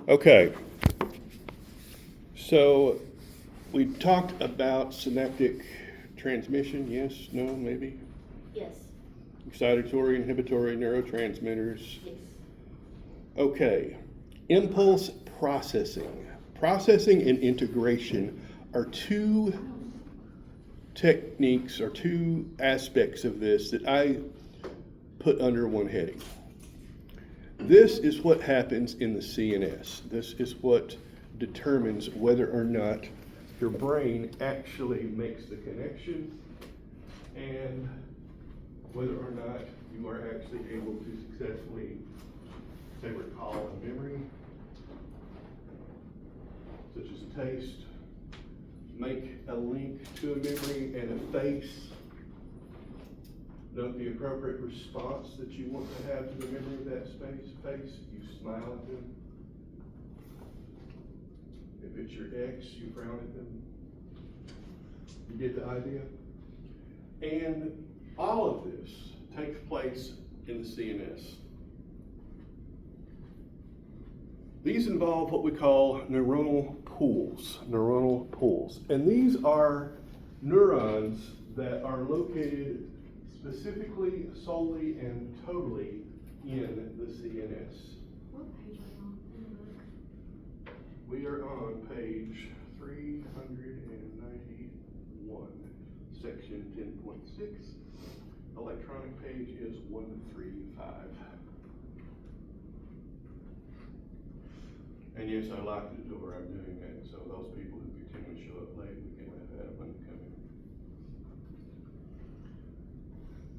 Okay, so we talked about synaptic transmission, yes, no, maybe? Yes. Excitatory, inhibitory neurotransmitters. Yes. Okay, impulse processing. Processing and integration are two techniques or two aspects of this that I put under one heading. This is what happens in the CNS. This is what determines whether or not your brain actually makes the connection and whether or not you are actually able to successfully, say, recall a memory, such as a taste, make a link to a memory and a face, note the appropriate response that you want to have to the memory of that face. You smile at them. If it's your ex, you frown at them. You get the idea? And all of this takes place in the CNS. These involve what we call neuronal pools. And these are neurons that are located specifically, solely, and totally in the CNS. What page are you on in the book? We are on page 391, section 10.6. Electronic page is 135. And yes, I locked the door. I'm doing that so those people who continually show up late, we can let that when they come in.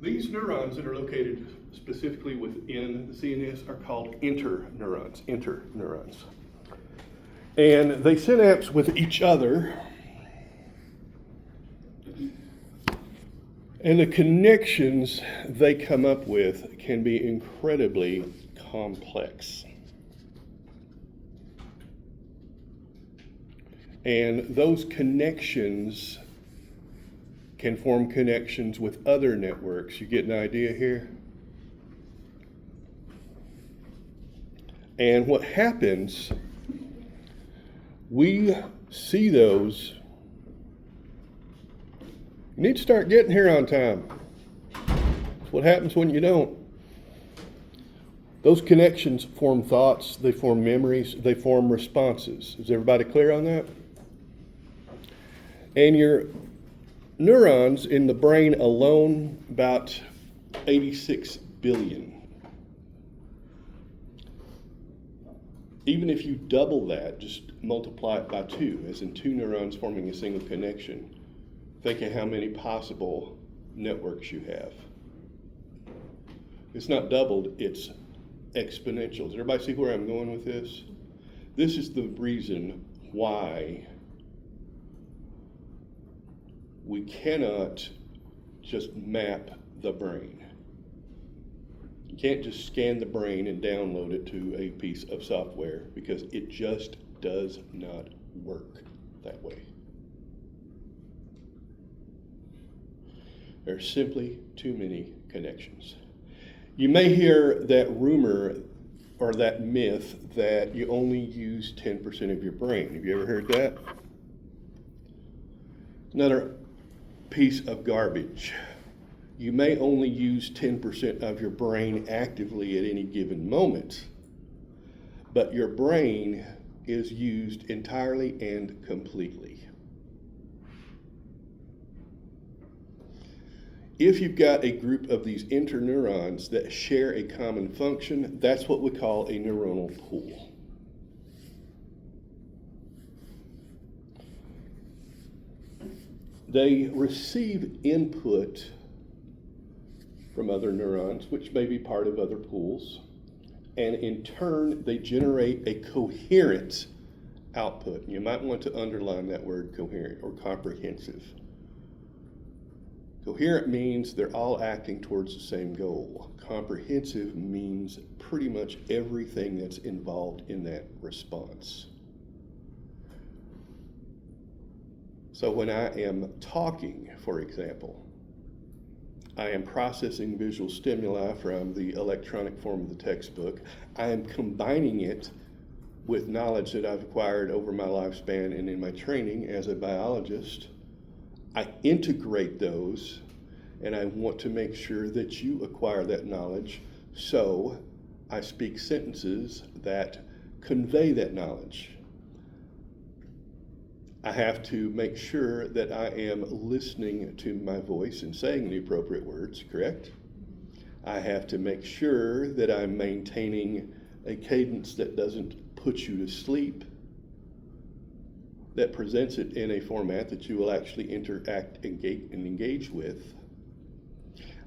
These neurons that are located specifically within the CNS are called interneurons. And they synapse with each other. And the connections they come up with can be incredibly complex. And those connections can form connections with other networks. You get an idea here? And what happens, we see those. You need to start getting here on time. That's what happens when you don't. Those connections form thoughts, they form memories, they form responses. Is everybody clear on that? And your neurons in the brain alone, about 86 billion. Even if you double that, just multiply it by 2, as in 2 neurons forming a single connection, think of how many possible networks you have. It's not doubled, it's exponential. Does everybody see where I'm going with this? This is the reason why we cannot just map the brain. You can't just scan the brain and download it to a piece of software because it just does not work that way. There are simply too many connections. You may hear that rumor or that myth that you only use 10% of your brain. Have you ever heard that? Another piece of garbage. You may only use 10% of your brain actively at any given moment, but your brain is used entirely and completely. If you've got a group of these interneurons that share a common function, that's what we call a neuronal pool. They receive input from other neurons, which may be part of other pools, and in turn, they generate a coherent output. You might want to underline that word coherent or comprehensive. Coherent means they're all acting towards the same goal. Comprehensive means pretty much everything that's involved in that response. So when I am talking, for example, I am processing visual stimuli from the electronic form of the textbook. I am combining it with knowledge that I've acquired over my lifespan and in my training as a biologist, I integrate those, and I want to make sure that you acquire that knowledge, so I speak sentences that convey that knowledge. I have to make sure that I am listening to my voice and saying the appropriate words, correct? I have to make sure that I'm maintaining a cadence that doesn't put you to sleep, that presents it in a format that you will actually interact and engage with.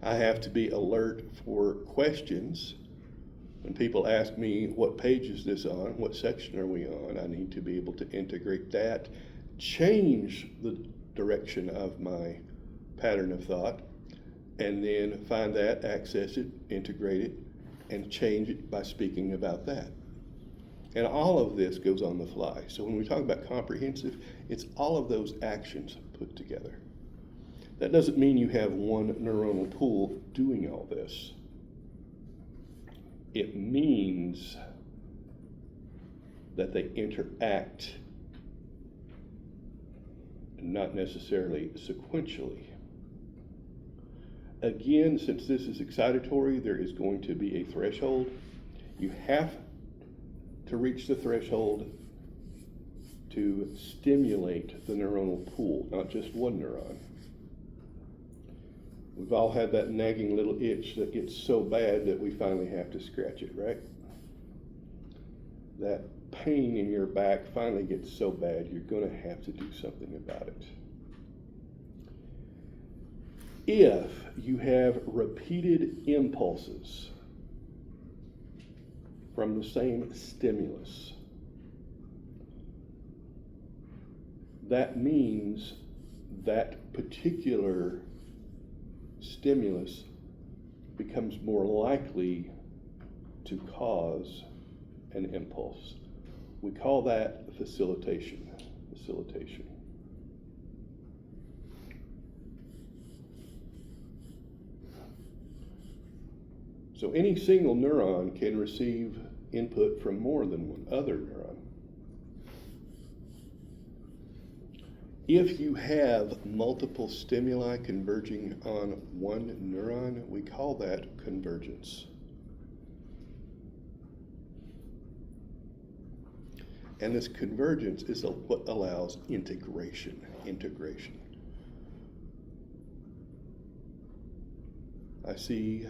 I have to be alert for questions. When people ask me, what page is this on? What section are we on? I need to be able to integrate that, change the direction of my pattern of thought, and then find that, access it, integrate it, and change it by speaking about that. And all of this goes on the fly. So when we talk about comprehensive, it's all of those actions put together. That doesn't mean you have one neuronal pool doing all this. It means that they interact, not necessarily sequentially. Again, since this is excitatory, there is going to be a threshold. You have to reach the threshold to stimulate the neuronal pool, not just one neuron. We've all had that nagging little itch that gets so bad that we finally have to scratch it, right? That pain in your back finally gets so bad, you're going to have to do something about it. If you have repeated impulses from the same stimulus, that means that particular stimulus becomes more likely to cause an impulse. We call that facilitation. So any single neuron can receive input from more than one other neuron. If you have multiple stimuli converging on one neuron, we call that convergence. And this convergence is what allows integration. I see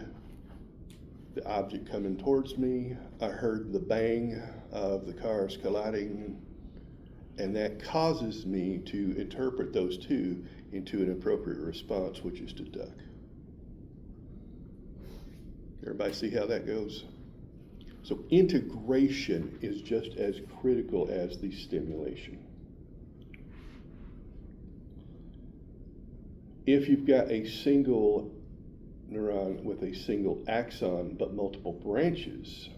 the object coming towards me. I heard the bang of the cars colliding, and that causes me to interpret those two into an appropriate response, which is to duck. Everybody see how that goes? So integration is just as critical as the stimulation. If you've got a single neuron with a single axon but multiple branches,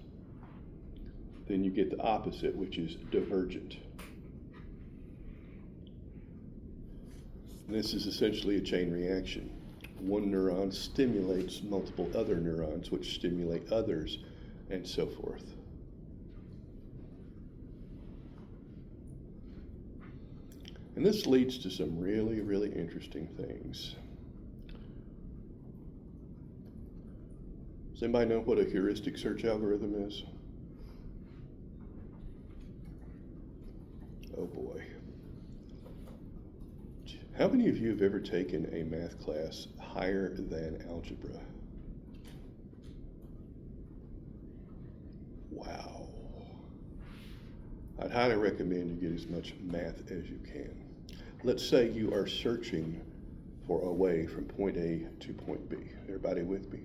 then you get the opposite, which is divergent. This is essentially a chain reaction. One neuron stimulates multiple other neurons, which stimulate others, and so forth. And this leads to some really, really interesting things. Does anybody know what a heuristic search algorithm is? Oh boy. How many of you have ever taken a math class higher than algebra? Wow. I'd highly recommend you get as much math as you can. Let's say you are searching for a way from point A to point B. Everybody with me?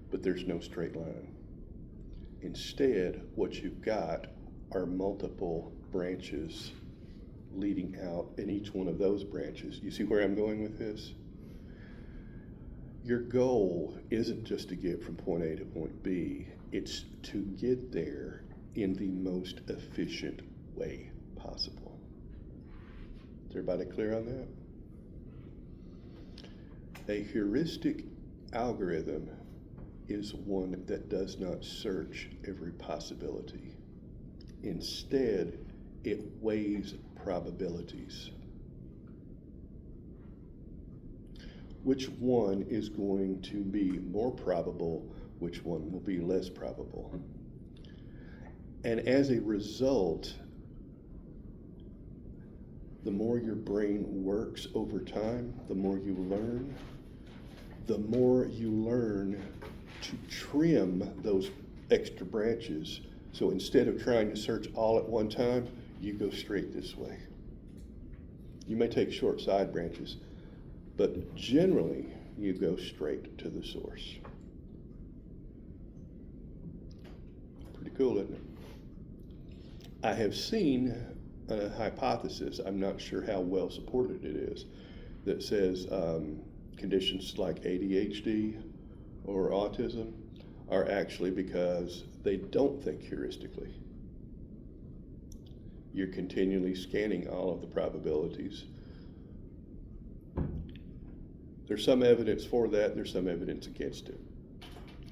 But there's no straight line. Instead, what you've got are multiple branches leading out, and each one of those branches, you see where I'm going with this? Your goal isn't just to get from point A to point B, it's to get there in the most efficient way possible. Is everybody clear on that? A heuristic algorithm is one that does not search every possibility. Instead, it weighs probabilities. Which one is going to be more probable? Which one will be less probable? And as a result, the more your brain works over time, the more you learn to trim those extra branches. So instead of trying to search all at one time, you go straight this way. You may take short side branches, but generally you go straight to the source. Pretty cool, isn't it? I have seen a hypothesis, I'm not sure how well supported it is, that says conditions like ADHD or autism are actually because they don't think heuristically. You're continually scanning all of the probabilities. There's some evidence for that, there's some evidence against it.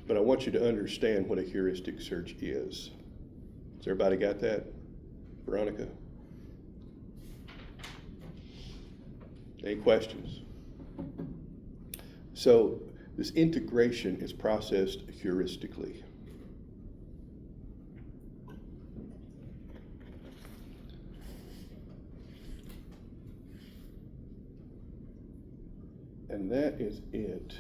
But I want you to understand what a heuristic search is. Has everybody got that? Veronica? Any questions? So this integration is processed heuristically. And that is it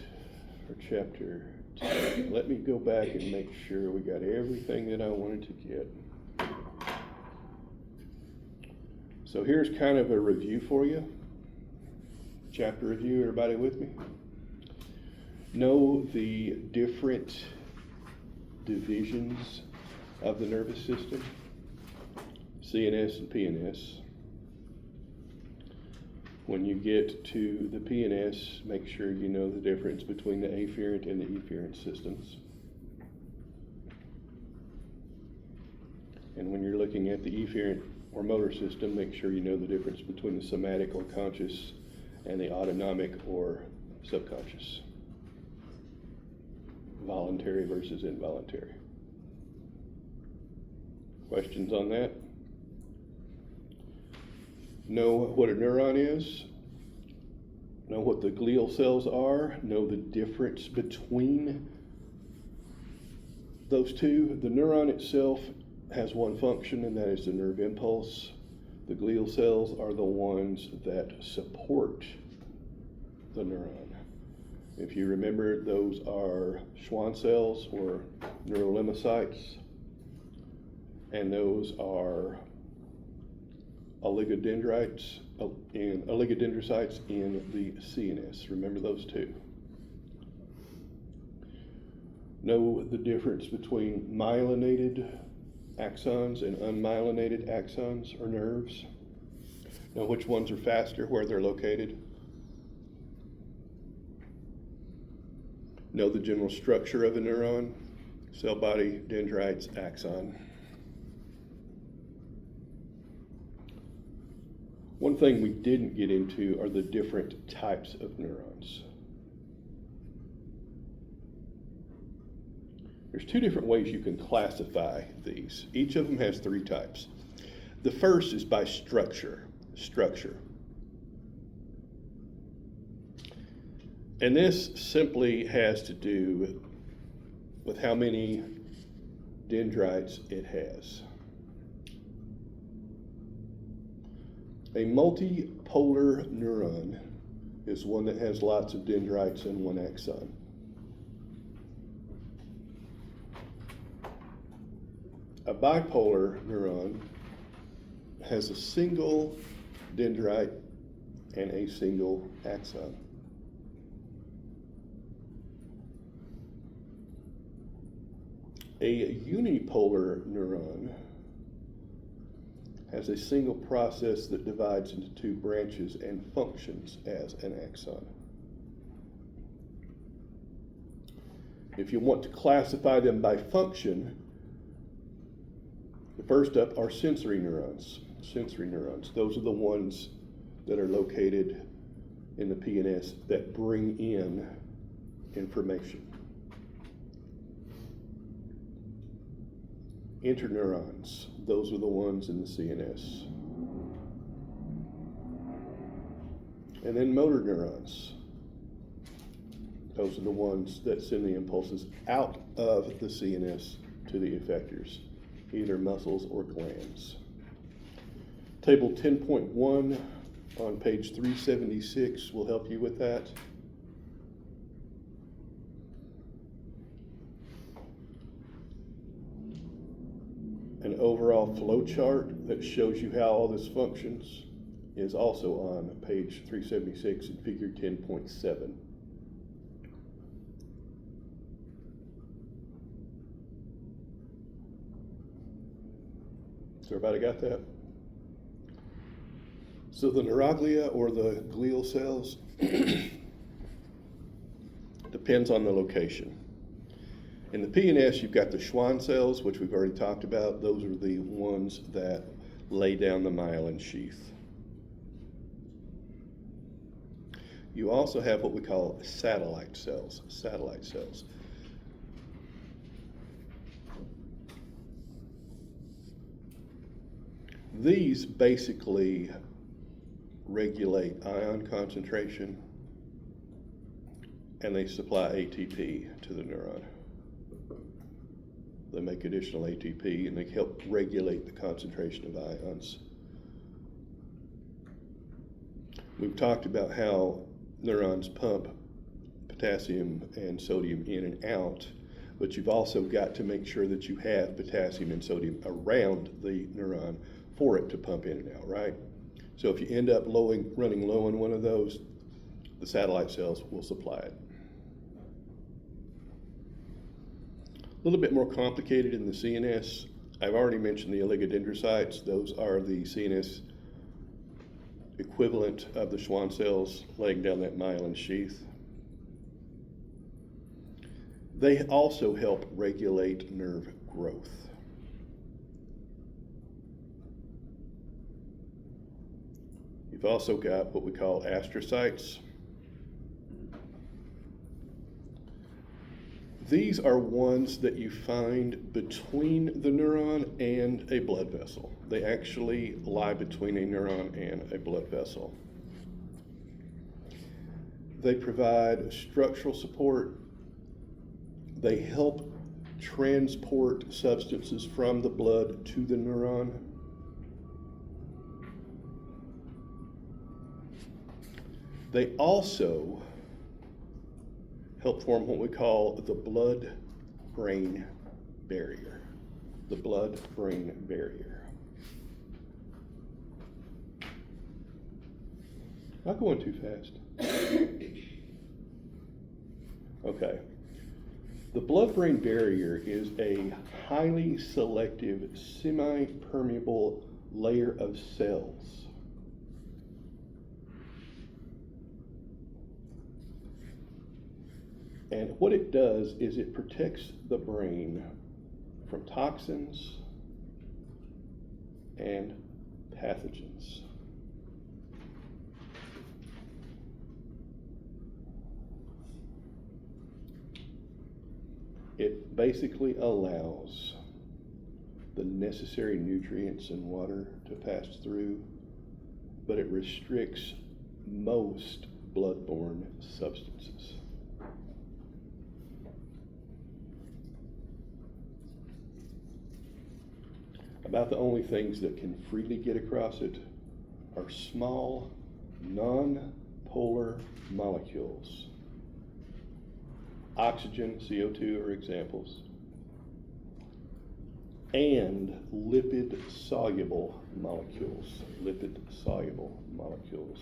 for chapter 10. Let me go back and make sure we got everything that I wanted to get. So here's kind of a review for you. Chapter review, everybody with me? Know the different divisions of the nervous system, CNS and PNS. When you get to the PNS, make sure you know the difference between the afferent and the efferent systems. And when you're looking at the efferent or motor system, make sure you know the difference between the somatic or conscious and the autonomic or subconscious. Voluntary versus involuntary. Questions on that? Know what a neuron is. Know what the glial cells are. Know the difference between those two. The neuron itself has one function, and that is the nerve impulse. The glial cells are the ones that support the neuron. If you remember, those are Schwann cells or neurolimocytes, and those are oligodendrocytes in the CNS. Remember those two. Know the difference between myelinated axons and unmyelinated axons or nerves. Know which ones are faster, where they're located. Know the general structure of a neuron, cell body, dendrites, axon. One thing we didn't get into are the different types of neurons. There's two different ways you can classify these. Each of them has three types. The first is by structure. And this simply has to do with how many dendrites it has. A multipolar neuron is one that has lots of dendrites and one axon. A bipolar neuron has a single dendrite and a single axon. A unipolar neuron has a single process that divides into two branches and functions as an axon. If you want to classify them by function, the first up are sensory neurons. Those are the ones that are located in the PNS that bring in information. Interneurons, those are the ones in the CNS. And then motor neurons. Those are the ones that send the impulses out of the CNS to the effectors, either muscles or glands. Table 10.1 on page 376 will help you with that. An overall flow chart that shows you how all this functions is also on page 376 in figure 10.7. So everybody got that? So the neuroglia, or the glial cells, depends on the location. In the PNS, you've got the Schwann cells, which we've already talked about. Those are the ones that lay down the myelin sheath. You also have what we call satellite cells. Satellite cells. These basically regulate ion concentration, and they supply ATP to the neuron. They make additional ATP, and they help regulate the concentration of ions. We've talked about how neurons pump potassium and sodium in and out, but you've also got to make sure that you have potassium and sodium around the neuron for it to pump in and out, right? So if you end up running low on one of those, the satellite cells will supply it. A little bit more complicated in the CNS. I've already mentioned the oligodendrocytes. Those are the CNS equivalent of the Schwann cells laying down that myelin sheath. They also help regulate nerve growth. You've also got what we call astrocytes. These are ones that you find between the neuron and a blood vessel. They actually lie between a neuron and a blood vessel. They provide structural support. They help transport substances from the blood to the neuron. They also help form what we call the blood-brain barrier. The blood-brain barrier. Not going too fast. Okay. The blood-brain barrier is a highly selective, semi-permeable layer of cells. And what it does is it protects the brain from toxins and pathogens. It basically allows the necessary nutrients and water to pass through, but it restricts most blood-borne substances. About the only things that can freely get across it are small, non-polar molecules. Oxygen, CO2 are examples, and lipid-soluble molecules. Lipid-soluble molecules.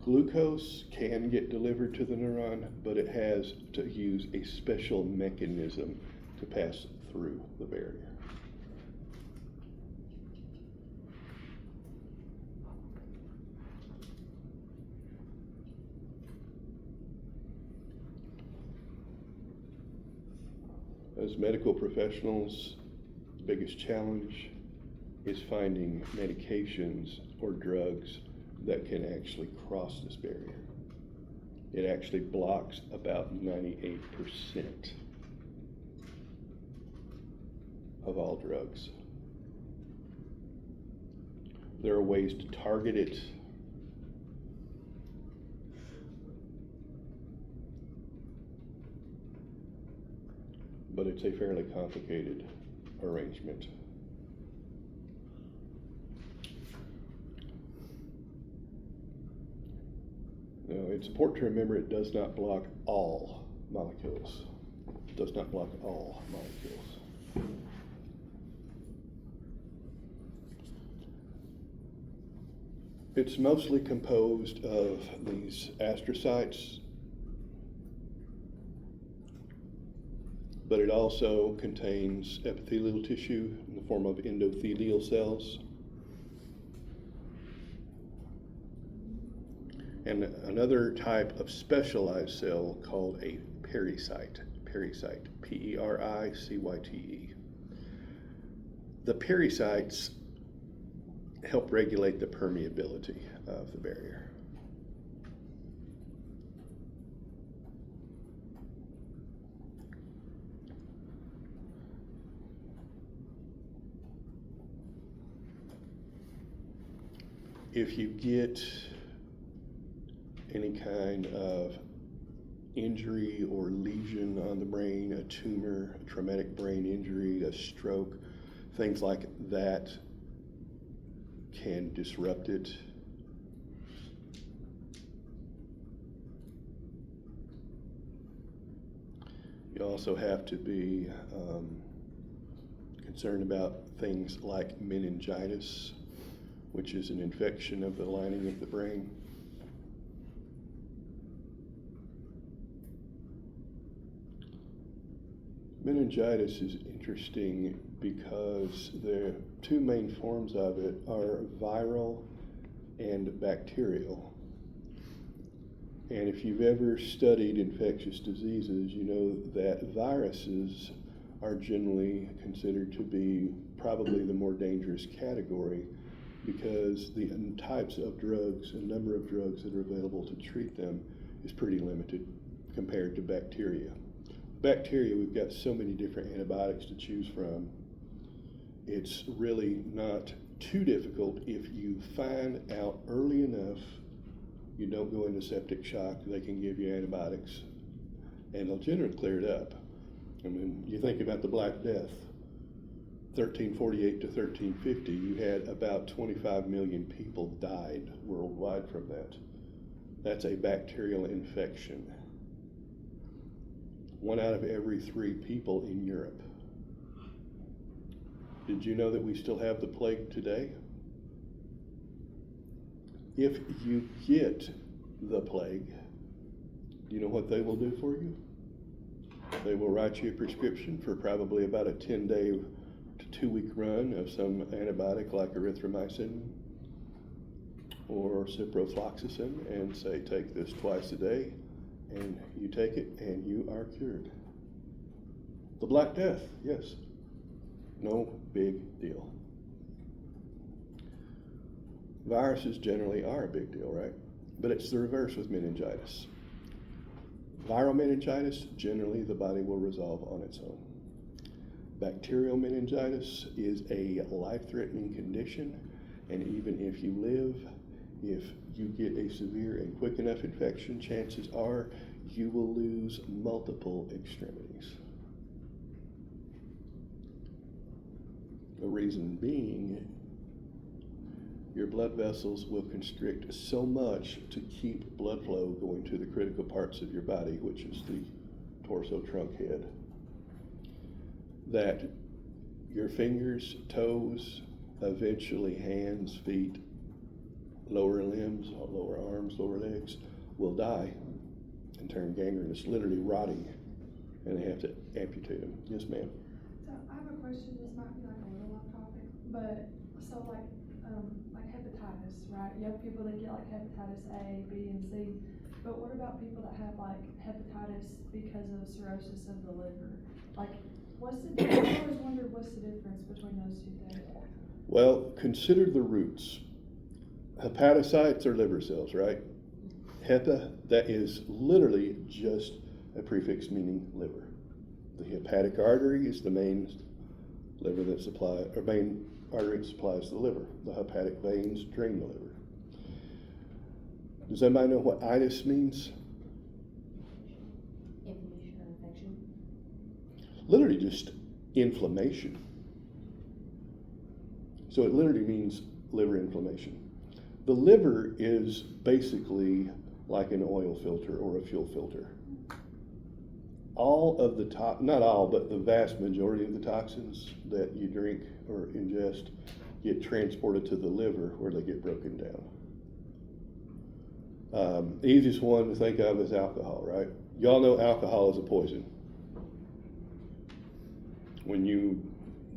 Glucose can get delivered to the neuron, but it has to use a special mechanism to pass through the barrier. As medical professionals, the biggest challenge is finding medications or drugs that can actually cross this barrier. It actually blocks about 98% of all drugs. There are ways to target it. But it's a fairly complicated arrangement. Now, it's important to remember it does not block all molecules. It does not block all molecules. It's mostly composed of these astrocytes, but it also contains epithelial tissue in the form of endothelial cells, and another type of specialized cell called a pericyte, Pericyte. The pericytes help regulate the permeability of the barrier. If you get any kind of injury or lesion on the brain, a tumor, a traumatic brain injury, a stroke, things like that can disrupt it. You also have to be concerned about things like meningitis, which is an infection of the lining of the brain. Meningitis is interesting because the two main forms of it are viral and bacterial. And if you've ever studied infectious diseases, you know that viruses are generally considered to be probably the more dangerous category because the types of drugs and number of drugs that are available to treat them is pretty limited compared to bacteria. Bacteria, we've got so many different antibiotics to choose from. It's really not too difficult if you find out early enough, you don't go into septic shock, they can give you antibiotics and they'll generally clear it up. I mean, you think about the Black Death, 1348 to 1350, you had about 25 million people died worldwide from that. That's a bacterial infection. 1 out of every 3 people in Europe. Did you know that we still have the plague today? If you get the plague, do you know what they will do for you? They will write you a prescription for probably about a 10-day to 2-week run of some antibiotic like erythromycin or ciprofloxacin and say, take this twice a day, and you take it and you are cured. The Black Death, yes. No big deal. Viruses generally are a big deal, right? But it's the reverse with meningitis. Viral meningitis, generally the body will resolve on its own. Bacterial meningitis is a life-threatening condition, and even if you live, if you get a severe and quick enough infection, chances are you will lose multiple extremities. The reason being, your blood vessels will constrict so much to keep blood flow going to the critical parts of your body, which is the torso, trunk, head, that your fingers, toes, eventually hands, feet, lower limbs, lower arms, lower legs will die and turn gangrenous, literally rotting, and they have to amputate them. Yes, ma'am. So I have a question. This might be like a little off topic, but so like hepatitis, right? You have people that get like hepatitis A, B, and C, but what about people that have like hepatitis because of cirrhosis of the liver? Like, what's the difference? I always wondered what's the difference between those two things. Well, consider the roots. Hepatocytes are liver cells, right? Hepa, that is literally just a prefix meaning liver. The hepatic artery is the main liver that supplies, or main artery that supplies the liver. The hepatic veins drain the liver. Does anybody know what itis means? Inflammation or infection. Literally just inflammation. So it literally means liver inflammation. The liver is basically like an oil filter or a fuel filter. All of the not all, but the vast majority of the toxins that you drink or ingest get transported to the liver where they get broken down. The easiest one to think of is alcohol, right? Y'all know alcohol is a poison. When you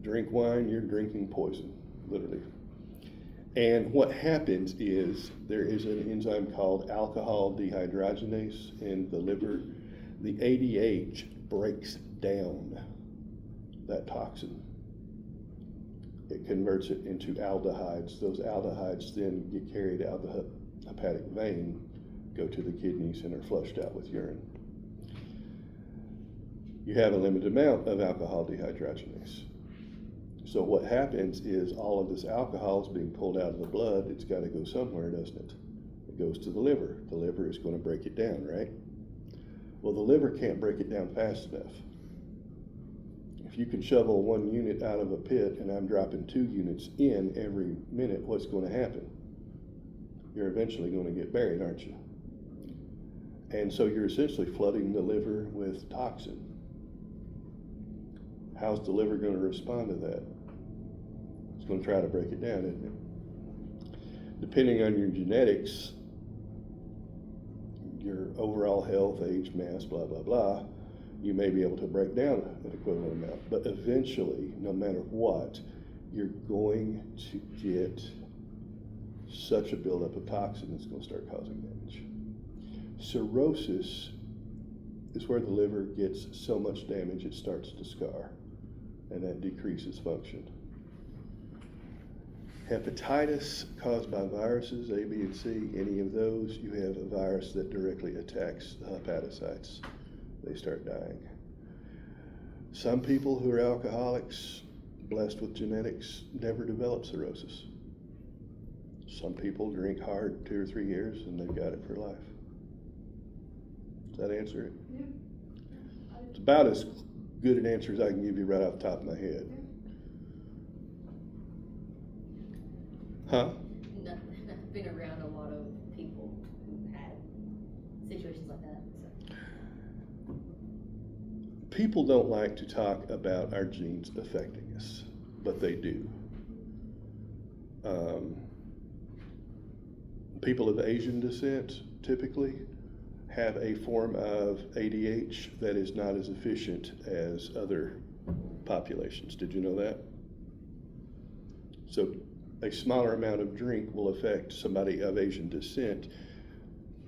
drink wine, you're drinking poison, literally. And what happens is there is an enzyme called alcohol dehydrogenase in the liver. The ADH breaks down that toxin. It converts it into aldehydes. Those aldehydes then get carried out the hepatic vein, go to the kidneys, and are flushed out with urine. You have a limited amount of alcohol dehydrogenase. So what happens is all of this alcohol is being pulled out of the blood. It's got to go somewhere, doesn't it? It goes to the liver. The liver is going to break it down, right? Well, the liver can't break it down fast enough. If you can shovel 1 unit out of a pit and I'm dropping 2 units in every minute, what's going to happen? You're eventually going to get buried, aren't you? And so you're essentially flooding the liver with toxin. How's the liver going to respond to that? It's going to try to break it down, isn't it? Depending on your genetics, your overall health, age, mass, blah, blah, blah, you may be able to break down an equivalent amount. But eventually, no matter what, you're going to get such a buildup of toxin that's going to start causing damage. Cirrhosis is where the liver gets so much damage it starts to scar, and that decreases function. Hepatitis caused by viruses, A, B, and C, any of those, you have a virus that directly attacks the hepatocytes. They start dying. Some people who are alcoholics, blessed with genetics, never develop cirrhosis. Some people drink hard 2 or 3 years and they've got it for life. Does that answer it? Yeah. It's about as good an answer as I can give you right off the top of my head. Huh? No, I've been around a lot of people who had situations like that, so. People don't like to talk about our genes affecting us, but they do. People of Asian descent typically have a form of ADH that is not as efficient as other populations. Did you know that? So a smaller amount of drink will affect somebody of Asian descent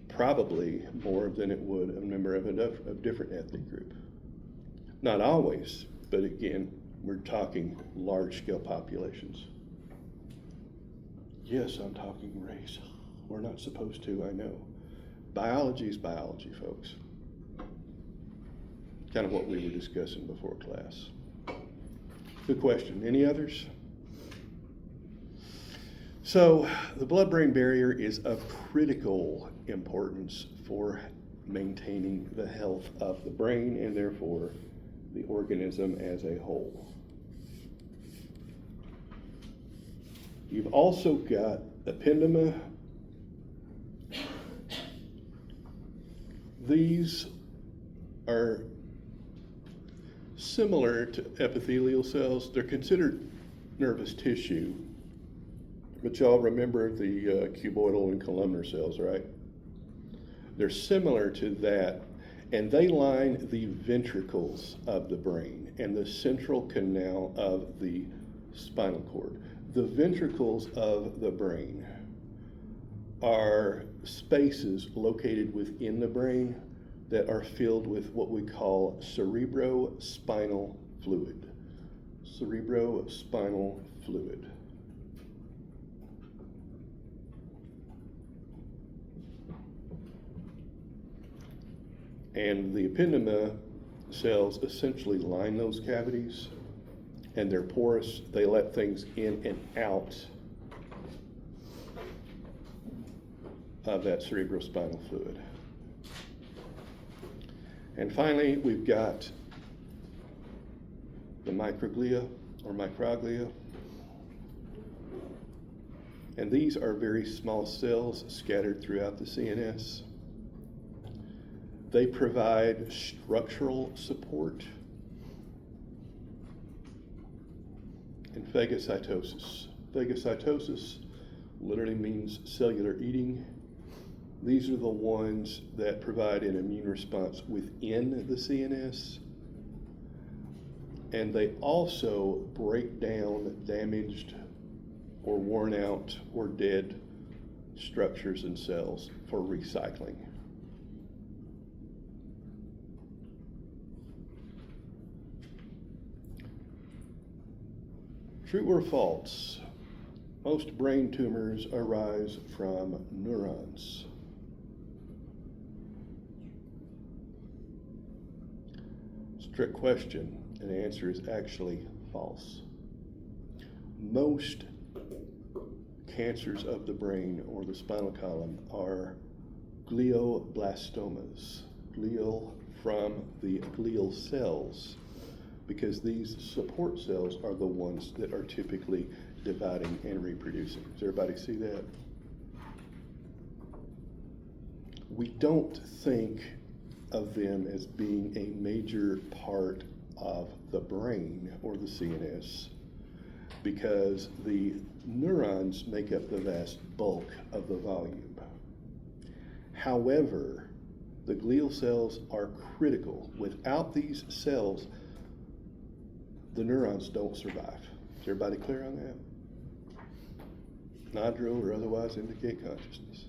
probably more than it would a member of a different ethnic group. Not always, but again, we're talking large-scale populations. Yes, I'm talking race. We're not supposed to, I know. Biology is biology, folks. Kind of what we were discussing before class. Good question. Any others? So the blood-brain barrier is of critical importance for maintaining the health of the brain and therefore the organism as a whole. You've also got ependema. These are similar to epithelial cells. They're considered nervous tissue, but y'all remember the cuboidal and columnar cells, right? They're similar to that, and they line the ventricles of the brain and the central canal of the spinal cord. The ventricles of the brain are spaces located within the brain that are filled with what we call cerebrospinal fluid. Cerebrospinal fluid. And the ependema cells essentially line those cavities, and they're porous. They let things in and out of that cerebrospinal fluid. And finally, we've got the microglia or microglia. And these are very small cells scattered throughout the CNS. They provide structural support and phagocytosis. Phagocytosis literally means cellular eating. These are the ones that provide an immune response within the CNS. And they also break down damaged or worn out or dead structures and cells for recycling. True or false? Most brain tumors arise from neurons. It's a trick question, and the answer is actually false. Most cancers of the brain or the spinal column are glioblastomas, glial from the glial cells, because these support cells are the ones that are typically dividing and reproducing. Does everybody see that? We don't think of them as being a major part of the brain or the CNS, because the neurons make up the vast bulk of the volume. However, the glial cells are critical. Without these cells, the neurons don't survive. Is everybody clear on that? Nodule or otherwise indicate consciousness.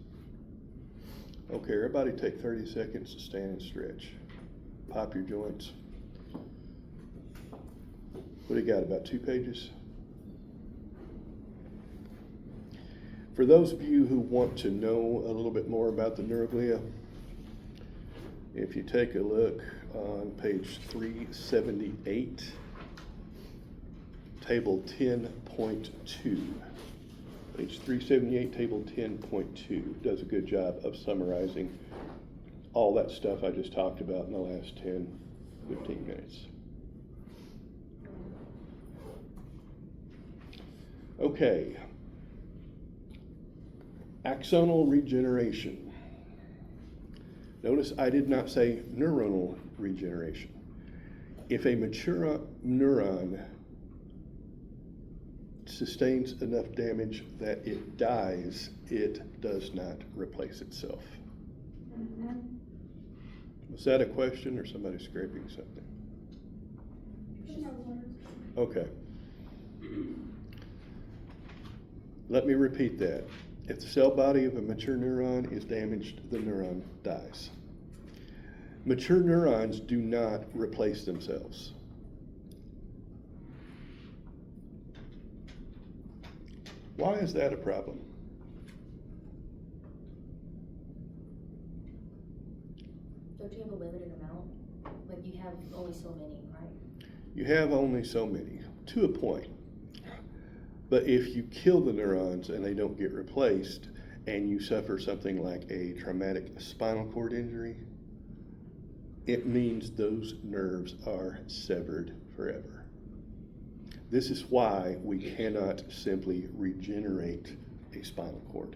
Okay, everybody take 30 seconds to stand and stretch. Pop your joints. What do you got, about 2 pages? For those of you who want to know a little bit more about the neuroglia, if you take a look on page 378, table 10.2. Page 378, table 10.2 does a good job of summarizing all that stuff I just talked about in the last 10, 15 minutes. Okay. Axonal regeneration. Notice I did not say neuronal regeneration. If a mature neuron sustains enough damage that it dies, it does not replace itself. Was that a question or somebody scraping something? Okay. Let me repeat that. If the cell body of a mature neuron is damaged, the neuron dies. Mature neurons do not replace themselves. Why is that a problem? Don't you have a limited amount? Like you have only so many, right? You have only so many, to a point. But if you kill the neurons and they don't get replaced, and you suffer something like a traumatic spinal cord injury, it means those nerves are severed forever. This is why we cannot simply regenerate a spinal cord.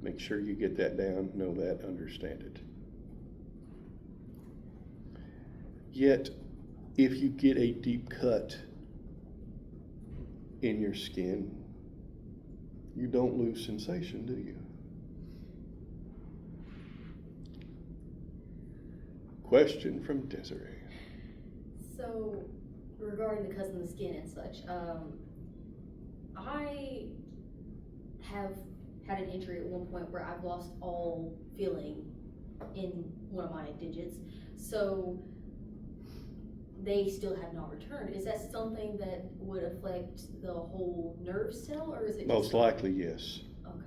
Make sure you get that down, know that, understand it. Yet, if you get a deep cut in your skin, you don't lose sensation, do you? Question from Desiree. So, regarding the cuts in the skin and such, I have had an injury at one point where I've lost all feeling in one of my digits. So, they still have not returned. Is that something that would affect the whole nerve cell, or is it Most likely, yes. Okay.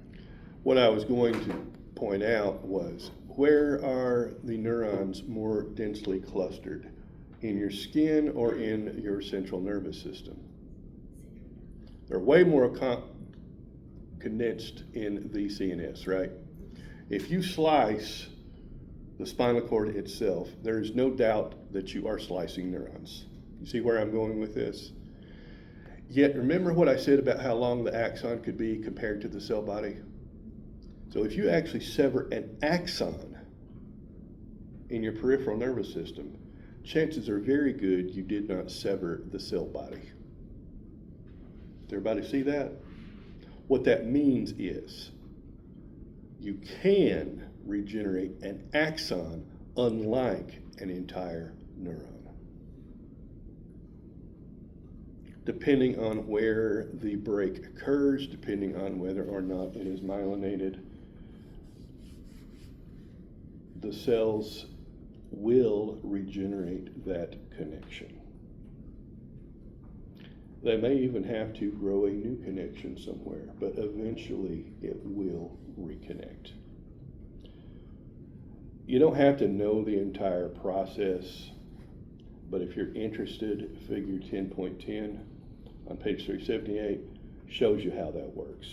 What I was going to point out was where are the neurons more densely clustered? In your skin or in your central nervous system? They're way more condensed in the CNS, right? If you slice the spinal cord itself, there is no doubt that you are slicing neurons. You see where I'm going with this? Yet remember what I said about how long the axon could be compared to the cell body? So if you actually sever an axon in your peripheral nervous system, chances are very good you did not sever the cell body. Does everybody see that? What that means is you can regenerate an axon unlike an entire neuron. Depending on where the break occurs, depending on whether or not it is myelinated, the cells will regenerate that connection. They may even have to grow a new connection somewhere, but eventually it will reconnect. You don't have to know the entire process, but if you're interested, figure 10.10 on page 378 shows you how that works.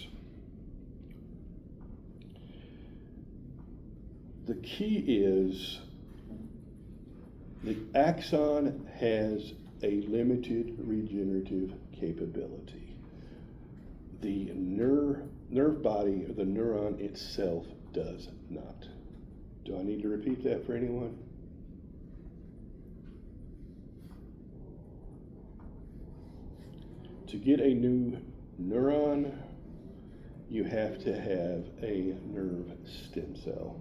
The key is the axon has a limited regenerative capability. The nerve body, or the neuron itself, does not. Do I need to repeat that for anyone? To get a new neuron, you have to have a nerve stem cell.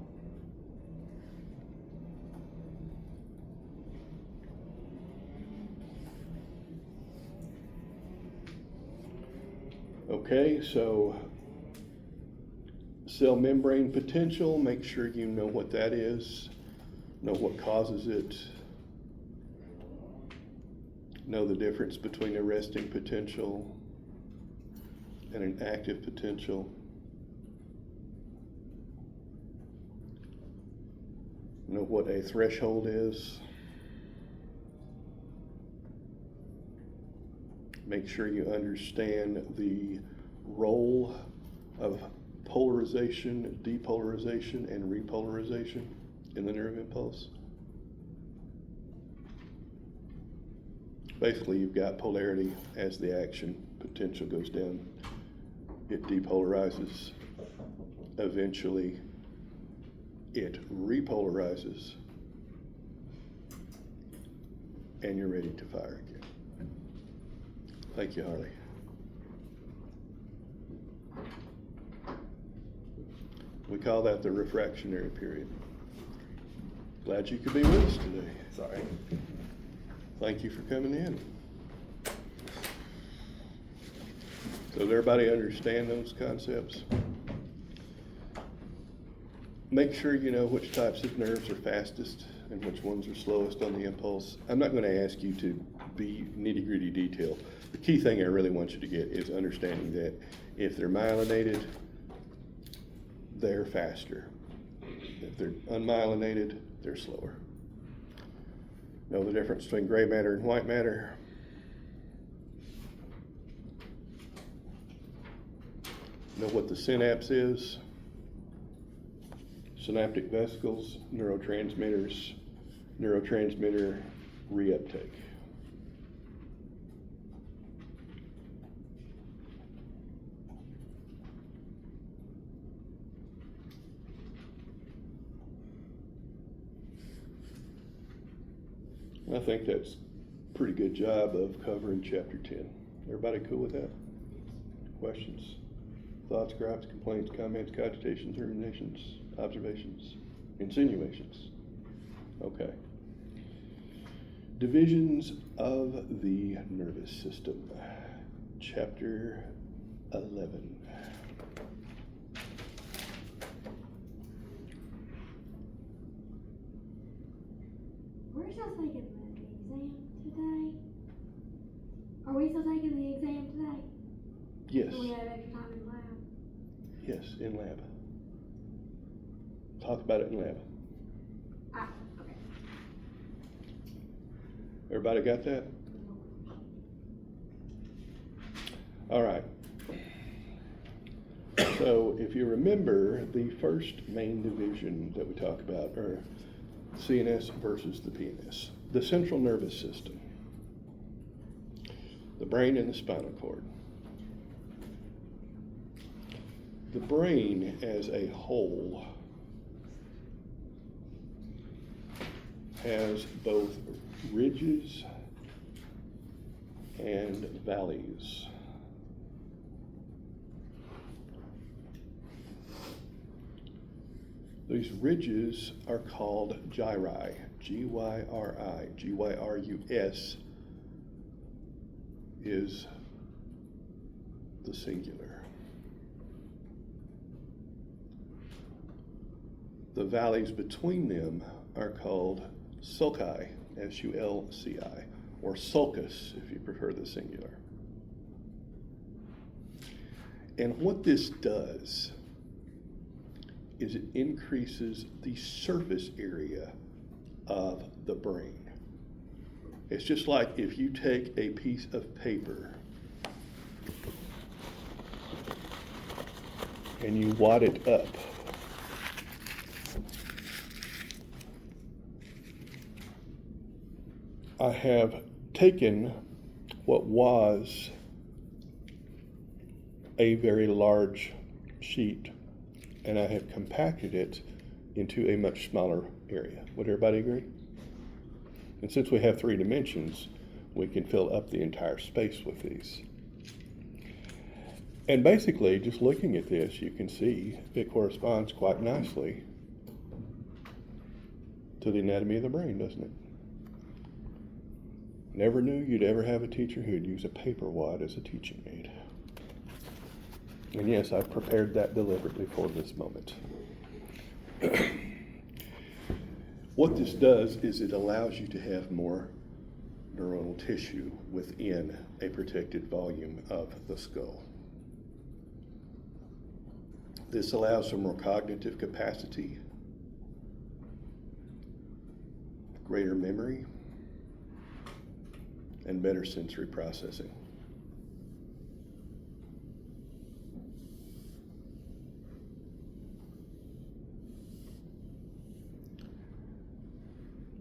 Okay, so cell membrane potential, make sure you know what that is, know what causes it, know the difference between a resting potential and an active potential. Know what a threshold is. Make sure you understand the role of polarization, depolarization, and repolarization in the nerve impulse. Basically, you've got polarity as the action potential goes down. It depolarizes. Eventually, it repolarizes, and you're ready to fire again. Thank you, Harley. We call that the refractionary period. Glad you could be with us today. Sorry. Thank you for coming in. So does everybody understand those concepts? Make sure you know which types of nerves are fastest and which ones are slowest on the impulse. I'm not going to ask you to be nitty-gritty detail. The key thing I really want you to get is understanding that if they're myelinated, they're faster. If they're unmyelinated, they're slower. Know the difference between gray matter and white matter. Know what the synapse is. Synaptic vesicles, neurotransmitters, neurotransmitter reuptake. I think that's a pretty good job of covering chapter 10. Everybody cool with that? Questions? Thoughts, gripes, complaints, comments, cogitations, ruminations, observations, insinuations? Okay. Divisions of the nervous system. Chapter 11. We're still taking the exam today? Are we still taking the exam today? Yes, Do we have extra time in lab? yes, in lab. Talk about it in lab. Everybody got that? All right. So if you remember, the first main division that we talk about are CNS versus the PNS. The central nervous system, the brain and the spinal cord. The brain as a whole has both ridges and valleys. These ridges are called gyri, G-Y-R-I. G-Y-R-U-S is the singular. The valleys between them are called sulci, S-U-L-C-I, or sulcus if you prefer the singular. And what this does is it increases the surface area of the brain. It's just like if you take a piece of paper and you wad it up. I have taken what was a very large sheet and I have compacted it into a much smaller area. Would everybody agree? And since we have 3 dimensions, we can fill up the entire space with these. And basically, just looking at this, you can see it corresponds quite nicely to the anatomy of the brain, doesn't it? Never knew you'd ever have a teacher who'd use a paper wad as a teaching aid. And yes, I've prepared that deliberately for this moment. What this does is it allows you to have more neuronal tissue within a protected volume of the skull. This allows for more cognitive capacity, greater memory, and better sensory processing.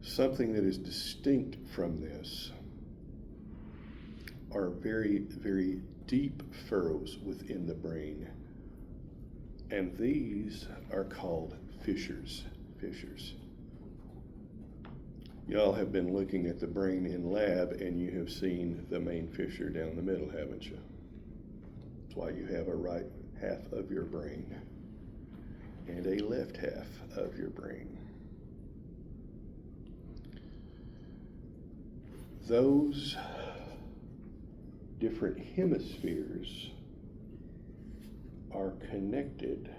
Something that is distinct from this are very, very deep furrows within the brain. And these are called fissures. Y'all have been looking at the brain in lab and you have seen the main fissure down the middle, haven't you? That's why you have a right half of your brain and a left half of your brain. Those different hemispheres are connected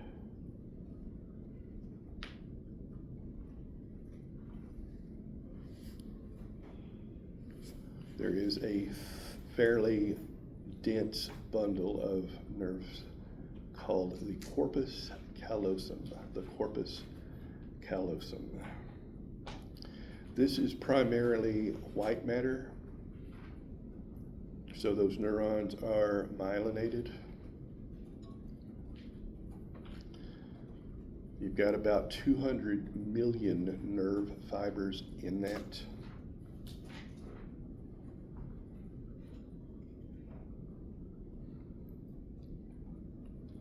there is a fairly dense bundle of nerves called the corpus callosum. This is primarily white matter, so those neurons are myelinated. You've got about 200 million nerve fibers in that.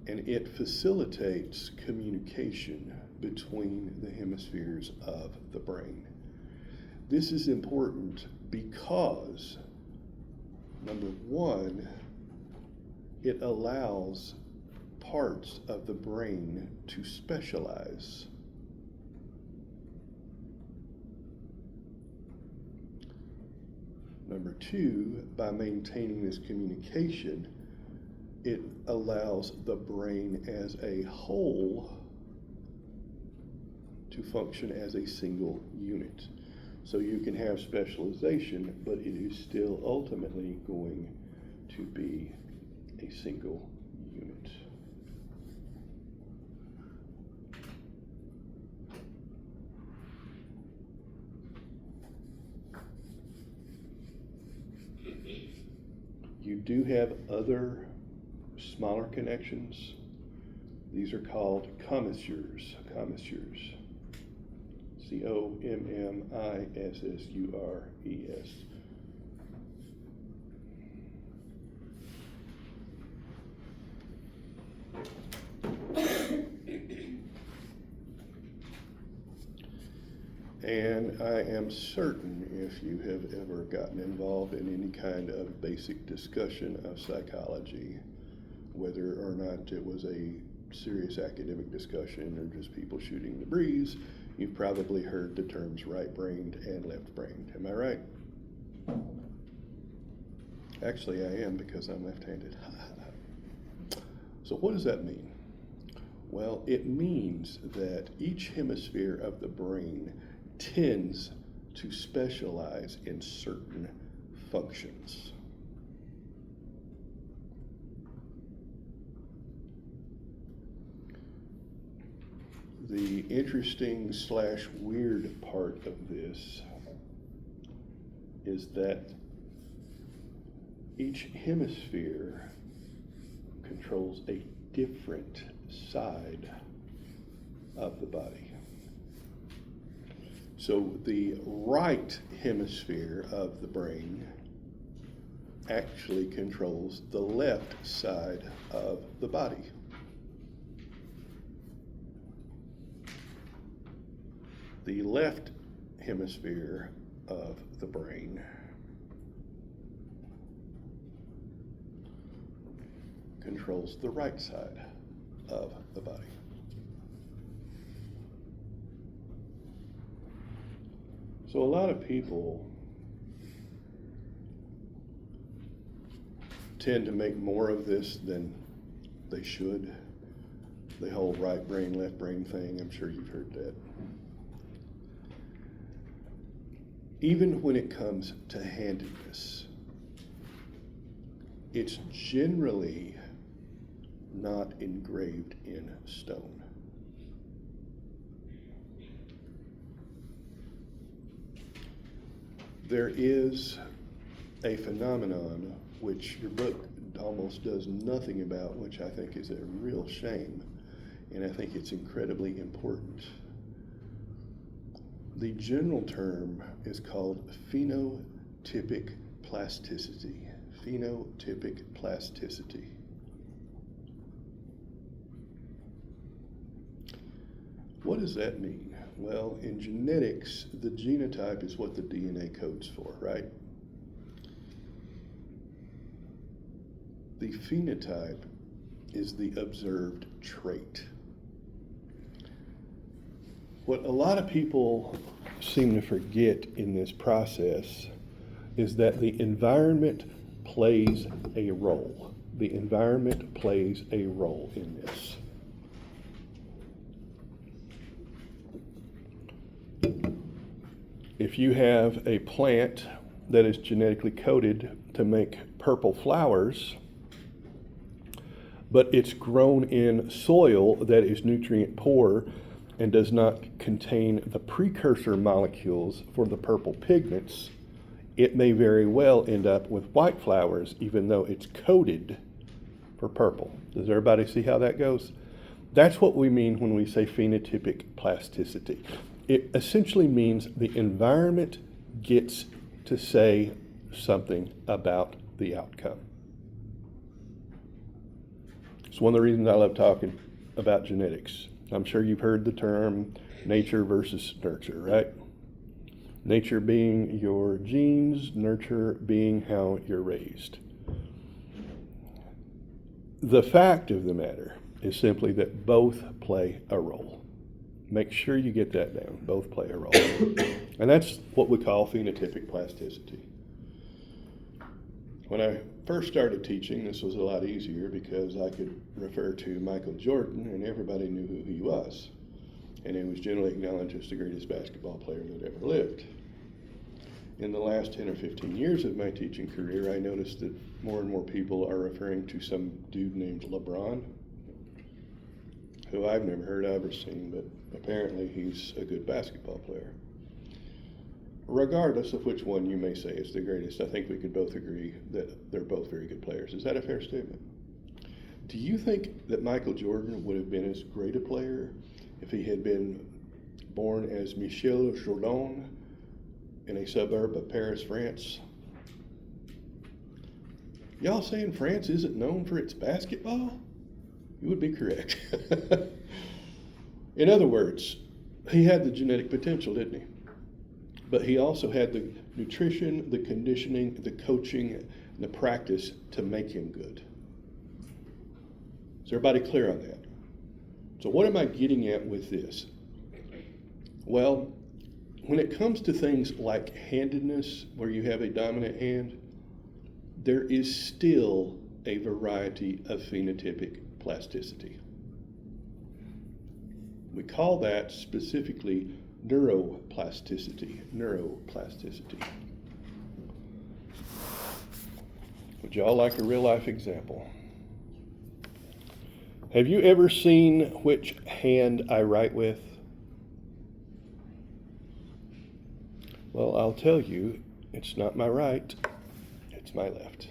And it facilitates communication between the hemispheres of the brain. This is important because, number one, it allows parts of the brain to specialize. Number two, by maintaining this communication, it allows the brain as a whole to function as a single unit. So you can have specialization, but it is still ultimately going to be a single unit. You do have other smaller connections. These are called commissures. Commissures. Commissures. And I am certain if you have ever gotten involved in any kind of basic discussion of psychology, whether or not it was a serious academic discussion or just people shooting the breeze, you've probably heard the terms right-brained and left-brained. Am I right? Actually, I am, because I'm left-handed. So what does that mean? Well, it means that each hemisphere of the brain tends to specialize in certain functions. The interesting / weird part of this is that each hemisphere controls a different side of the body. So the right hemisphere of the brain actually controls the left side of the body. The left hemisphere of the brain controls the right side of the body. So a lot of people tend to make more of this than they should. The whole right brain, left brain thing, I'm sure you've heard that. Even when it comes to handedness, it's generally not engraved in stone. There is a phenomenon which your book almost does nothing about, which I think is a real shame, and I think it's incredibly important. The general term is called phenotypic plasticity. Phenotypic plasticity. What does that mean? Well, in genetics, the genotype is what the DNA codes for, right? The phenotype is the observed trait. What a lot of people seem to forget in this process is that the environment plays a role. The environment plays a role in this. If you have a plant that is genetically coded to make purple flowers, but it's grown in soil that is nutrient poor and does not contain the precursor molecules for the purple pigments, it may very well end up with white flowers even though it's coded for purple. Does everybody see how that goes? That's what we mean when we say phenotypic plasticity. It essentially means the environment gets to say something about the outcome. It's one of the reasons I love talking about genetics. I'm sure you've heard the term nature versus nurture, right? Nature being your genes, nurture being how you're raised. The fact of the matter is simply that both play a role. Make sure you get that down. Both play a role. And that's what we call phenotypic plasticity. When I first started teaching, this was a lot easier because I could refer to Michael Jordan and everybody knew who he was. And he was generally acknowledged as the greatest basketball player that ever lived. In the last 10 or 15 years of my teaching career, I noticed that more and more people are referring to some dude named LeBron, who I've never heard of or seen, but apparently he's a good basketball player. regardless of which one you may say is the greatest, I think we could both agree that they're both very good players. Is that a fair statement? Do you think that Michael Jordan would have been as great a player if he had been born as Michel Jourdan in a suburb of Paris, France? Y'all saying France isn't known for its basketball? You would be correct. In other words, he had the genetic potential, didn't he? But he also had the nutrition, the conditioning, the coaching, and the practice to make him good. Is everybody clear on that? So what am I getting at with this? Well, when it comes to things like handedness, where you have a dominant hand, there is still a variety of phenotypic plasticity. We call that specifically neuroplasticity. Would y'all like a real life example? Have you ever seen which hand I write with? Well, I'll tell you, it's not my right, it's my left.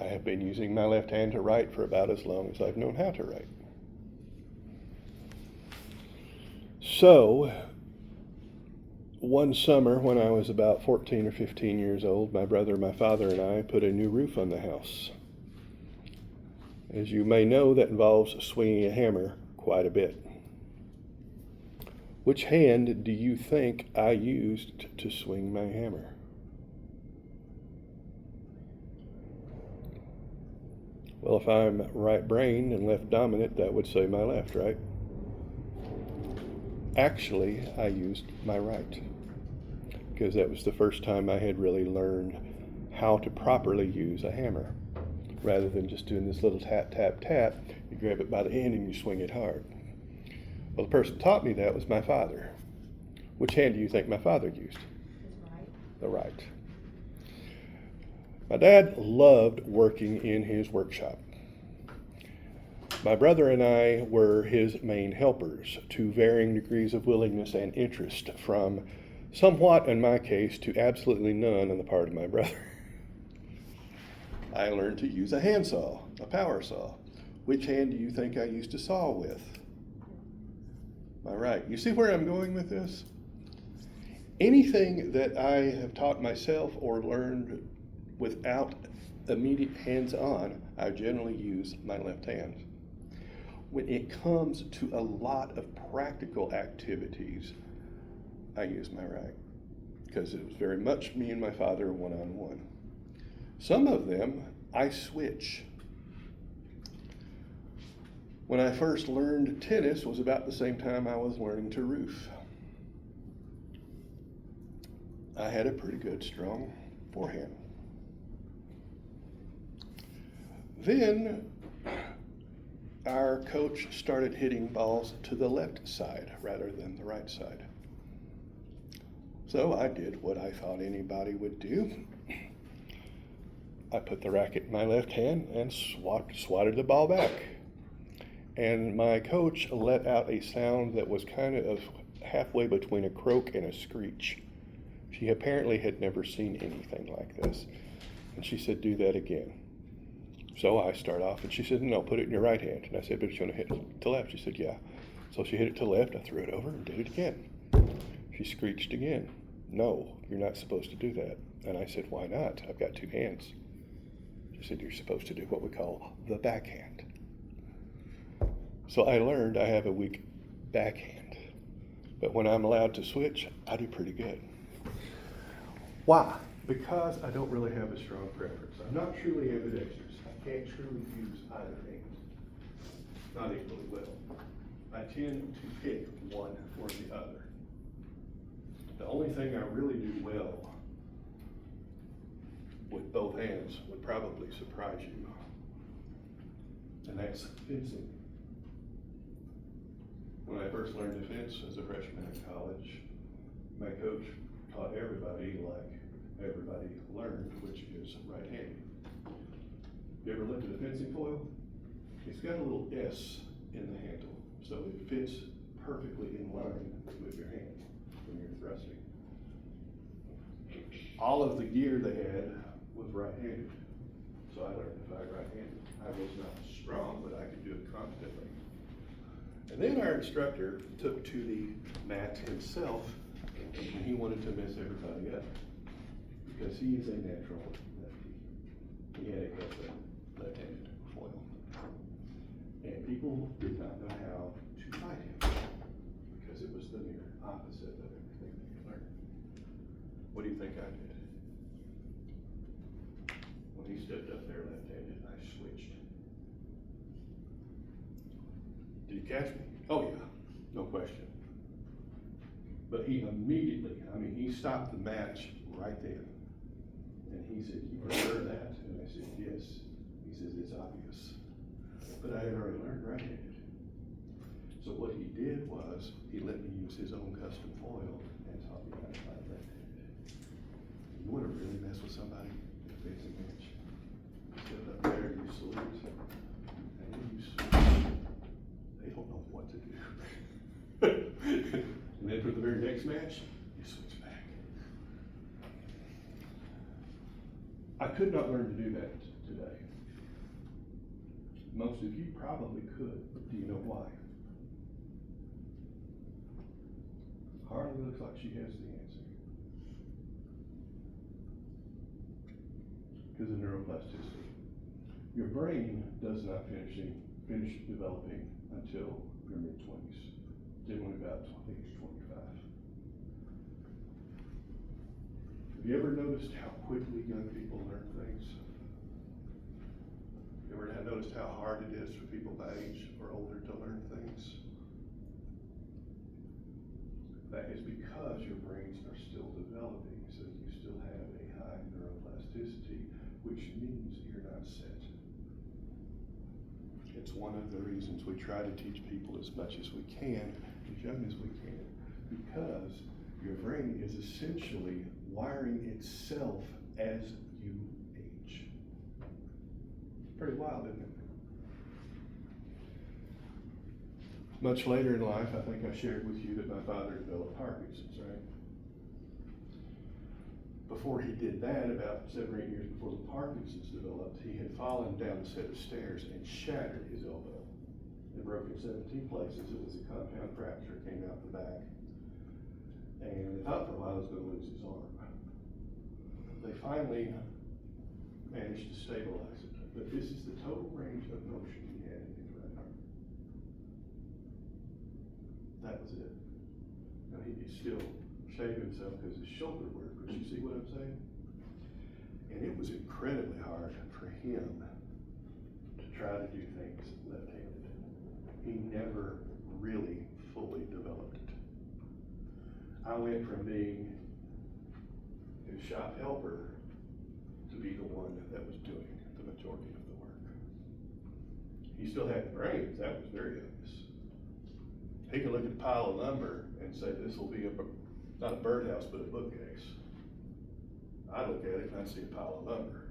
I have been using my left hand to write for about as long as I've known how to write. So, one summer when I was about 14 or 15 years old, my brother, my father, and I put a new roof on the house. As you may know, that involves swinging a hammer quite a bit. Which hand do you think I used to swing my hammer? Well, if I'm right-brained and left-dominant, that would say my left, right? Actually, I used my right, because that was the first time I had really learned how to properly use a hammer. Rather than just doing this little tap, tap, tap, you grab it by the end and you swing it hard. Well, the person who taught me that was my father. Which hand do you think my father used? His right. The right. My dad loved working in his workshop. My brother and I were his main helpers, to varying degrees of willingness and interest, from somewhat, in my case, to absolutely none on the part of my brother. I learned to use a handsaw, a power saw. Which hand do you think I used to saw with? My right. You see where I'm going with this? Anything that I have taught myself or learned without immediate hands-on, I generally use my left hand. When it comes to a lot of practical activities, I use my right, because it was very much me and my father one-on-one. Some of them I switch. When I first learned tennis was about the same time I was learning to roof. I had a pretty good, strong forehand. Then our coach started hitting balls to the left side rather than the right side. So I did what I thought anybody would do. I put the racket in my left hand and swatted the ball back. And my coach let out a sound that was kind of halfway between a croak and a screech. She apparently had never seen anything like this. And she said, "Do that again." So I start off, and she said, "No, put it in your right hand." And I said, "But you're going to hit it to left." She said, "Yeah." So she hit it to left. I threw it over and did it again. She screeched again. "No, you're not supposed to do that." And I said, "Why not? I've got two hands." She said, "You're supposed to do what we call the backhand." So I learned I have a weak backhand. But when I'm allowed to switch, I do pretty good. Why? Because I don't really have a strong preference. I'm not truly ambidextrous. I can't truly use either hand. Not equally well. I tend to pick one or the other. The only thing I really do well with both hands would probably surprise you. And that's fencing. When I first learned to fence as a freshman in college, my coach taught everybody like everybody learned, which is right-handed. You ever looked at a fencing foil? It's got a little S in the handle, so it fits perfectly in line with your hand when you're thrusting. all of the gear they had was right-handed. So I learned to fight right-handed. I was not strong, but I could do it confidently. And then our instructor took to the mat himself, and he wanted to mess everybody up, because he is a natural lefty. He had a left-handed foil. And people did not know how to fight him, because it was the near opposite of everything they learned. What do you think I did? When he stepped up there left-handed, I switched. Did he catch me? Oh yeah, no question. But he immediately, he stopped the match right then. And he said, "You prefer that?" And I said, "Yes." He says, "It's obvious." But I had already learned right-handed. So what he did was, he let me use his own custom foil and taught me how to fight left-handed. You wanna really mess with somebody in a fencing match? Sit up there, you salute, and then you switch. They don't know what to do. And then for the very next match, you switch back. I could not learn to do that today. Most of you probably could. Do you know why? Harley looks like she has the answer. Because of neuroplasticity. Your brain does not finish developing until your mid-20s. Generally about, I think it's 25. Have you ever noticed how quickly young people learn things? You ever noticed how hard it is for people my age or older to learn things? That is because your brains are still developing, so you still have a high neuroplasticity, which means you're not set. It's one of the reasons we try to teach people as much as we can, as young as we can, because your brain is essentially wiring itself as you age. Pretty wild, isn't it? Much later in life, I think I shared with you that my father developed Parkinson's, right? Before he did that, about 7 or 8 years before the Parkinson's developed, he had fallen down a set of stairs and shattered his elbow. It broke in 17 places. It was a compound fracture, came out the back. And they thought for a while he was going to lose his arm. They finally managed to stabilize it. But this is the total range of motion he had in his right arm. That was it. Now he could still shave himself because his shoulder worked, but you see what I'm saying? And it was incredibly hard for him to try to do things left-handed. He never really fully developed it. I went from being his shop helper to be the one that was doing the majority of the work. He still had the brains, that was very obvious. He could look at a pile of lumber and say, this will be not a birdhouse, but a bookcase. I look at it and I see a pile of lumber.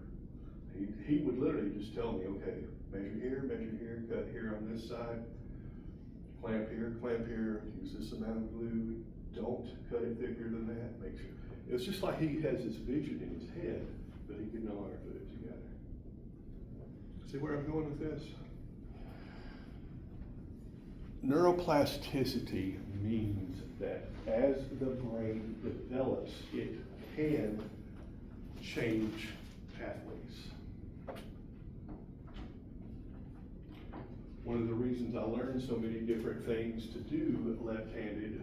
He would literally just tell me, okay, measure here, cut here on this side, clamp here, use this amount of glue, don't cut it thicker than that, make sure. It's just like he has this vision in his head, but he can no longer put it together. See where I'm going with this? Neuroplasticity means that as the brain develops, it can change pathways. One of the reasons I learned so many different things to do left-handed,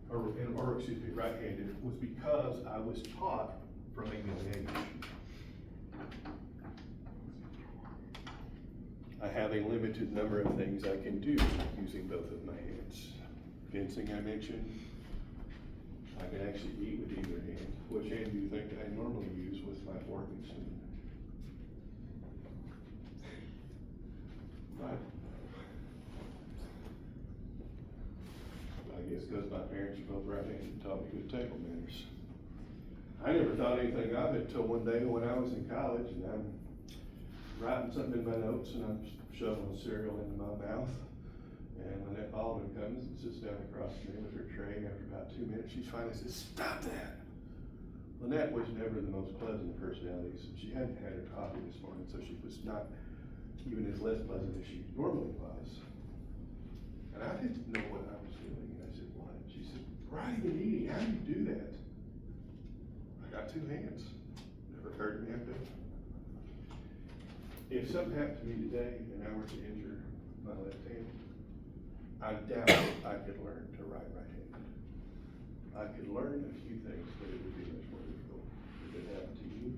or right-handed, was because I was taught from a young age. I have a limited number of things I can do using both of my hands. Fencing, I mentioned. I can actually eat with either hand. Which hand do you think I normally use with my fork and spoon? Right. I guess because my parents are both right-handed and taught me good table manners. I never thought anything of it till one day when I was in college and I'm writing something in my notes and I'm shoveling cereal into my mouth. And Lynette Baldwin comes and sits down across from me with her tray, and after about 2 minutes, she finally says, "Stop that." Lynette was never the most pleasant of personalities. She hadn't had her coffee this morning, so she was not even as less pleasant as she normally was. And I didn't know what I was doing, and I said, what? She said, writing and eating, how do you do that? I got two hands. Never occurred to me I'd do it. If something happened to me today and I were to injure my left hand, I doubt I could learn to write right-handed. I could learn a few things, but it would be much more difficult. If it happened to you,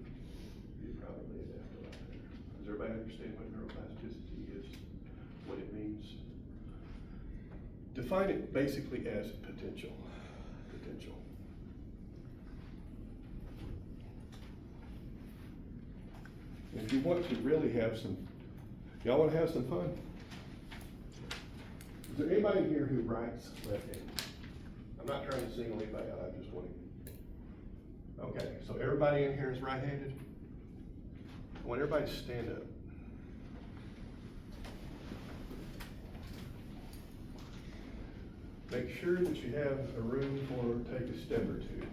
you'd probably adapt a lot better. Does everybody understand what neuroplasticity is, what it means? Define it basically as potential. Potential. If you want to really have some, y'all want to have some fun? Is there anybody here who writes left-handed? I'm not trying to single anybody out, I just want to. Okay, so everybody in here is right-handed? I want everybody to stand up. Make sure that you have a room for take a step or two.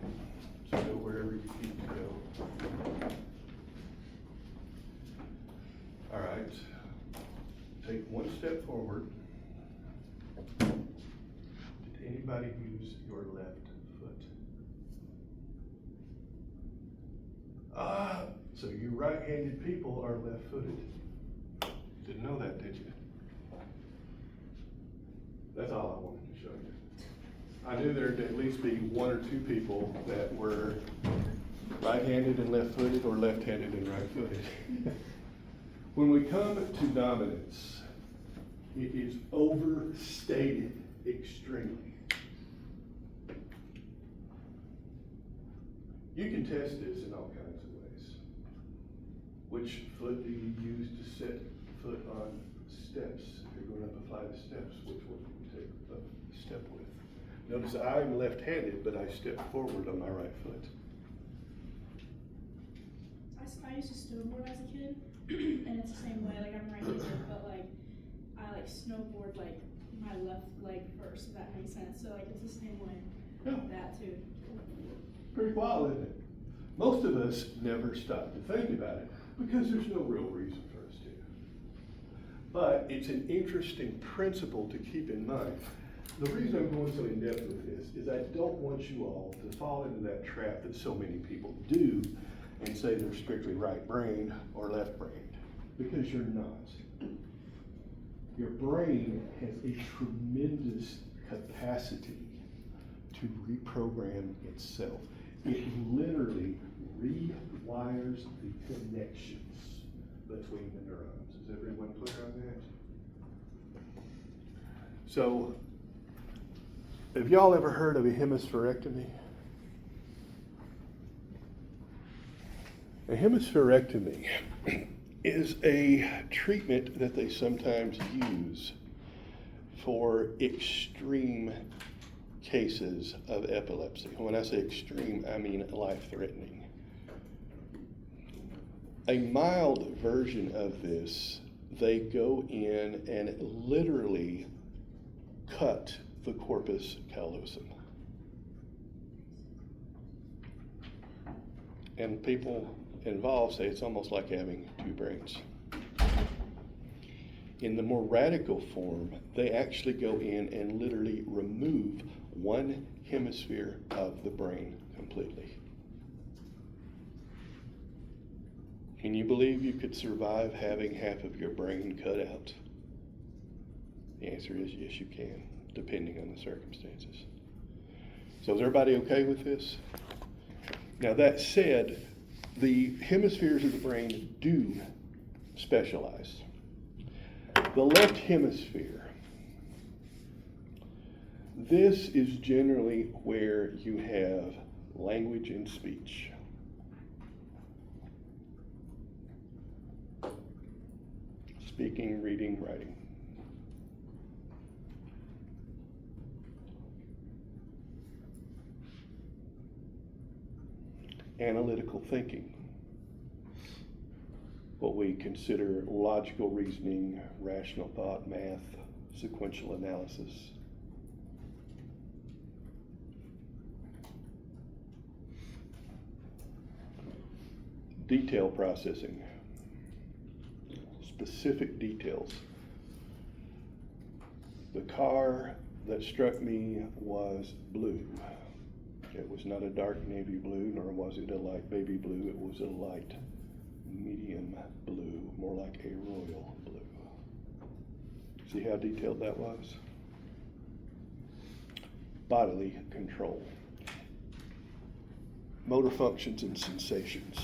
So go wherever you need to go. All right. Take one step forward. Did anybody use your left foot? So you right-handed people are left-footed. Didn't know that, did you? That's all I wanted to show you. I knew there'd at least be one or two people that were right-handed and left-footed, or left-handed and right-footed. When we come to dominance, it is overstated extremely. You can test this in all kinds of ways. Which foot do you use to set foot on steps? If you're going up a flight of steps, which one do you take a step with? Notice I'm left-handed, but I step forward on my right foot. I used to snowboard as a kid, and it's the same way, like I'm right-handed, but like, I like snowboard like my left leg first, if that makes sense, so like it's the same way, Yeah. that too. Pretty wild, isn't it? Most of us never stop to think about it because there's no real reason for us to. But it's an interesting principle to keep in mind. The reason I'm going so in depth with this is I don't want you all to fall into that trap that so many people do and say they're strictly right-brained or left-brained, because you're not. Your brain has a tremendous capacity to reprogram itself. It literally rewires the connections between the neurons. Is everyone clear on that? So, have y'all ever heard of a hemispherectomy? A hemispherectomy is a treatment that they sometimes use for extreme cases of epilepsy. When I say extreme, I mean life-threatening. A mild version of this, they go in and literally cut the corpus callosum. And people involved say it's almost like having two brains. In the more radical form, they actually go in and literally remove one hemisphere of the brain completely. Can you believe you could survive having half of your brain cut out? The answer is yes, you can, depending on the circumstances. So is everybody okay with this? Now that said, the hemispheres of the brain do specialize. The left hemisphere, this is generally where you have language and speech. Speaking, reading, writing. Analytical thinking. What we consider logical reasoning, rational thought, math, sequential analysis. Detail processing. Specific details. The car that struck me was blue. It was not a dark navy blue, nor was it a light baby blue. It was a light medium blue, more like a royal blue. See how detailed that was? Bodily control. Motor functions and sensations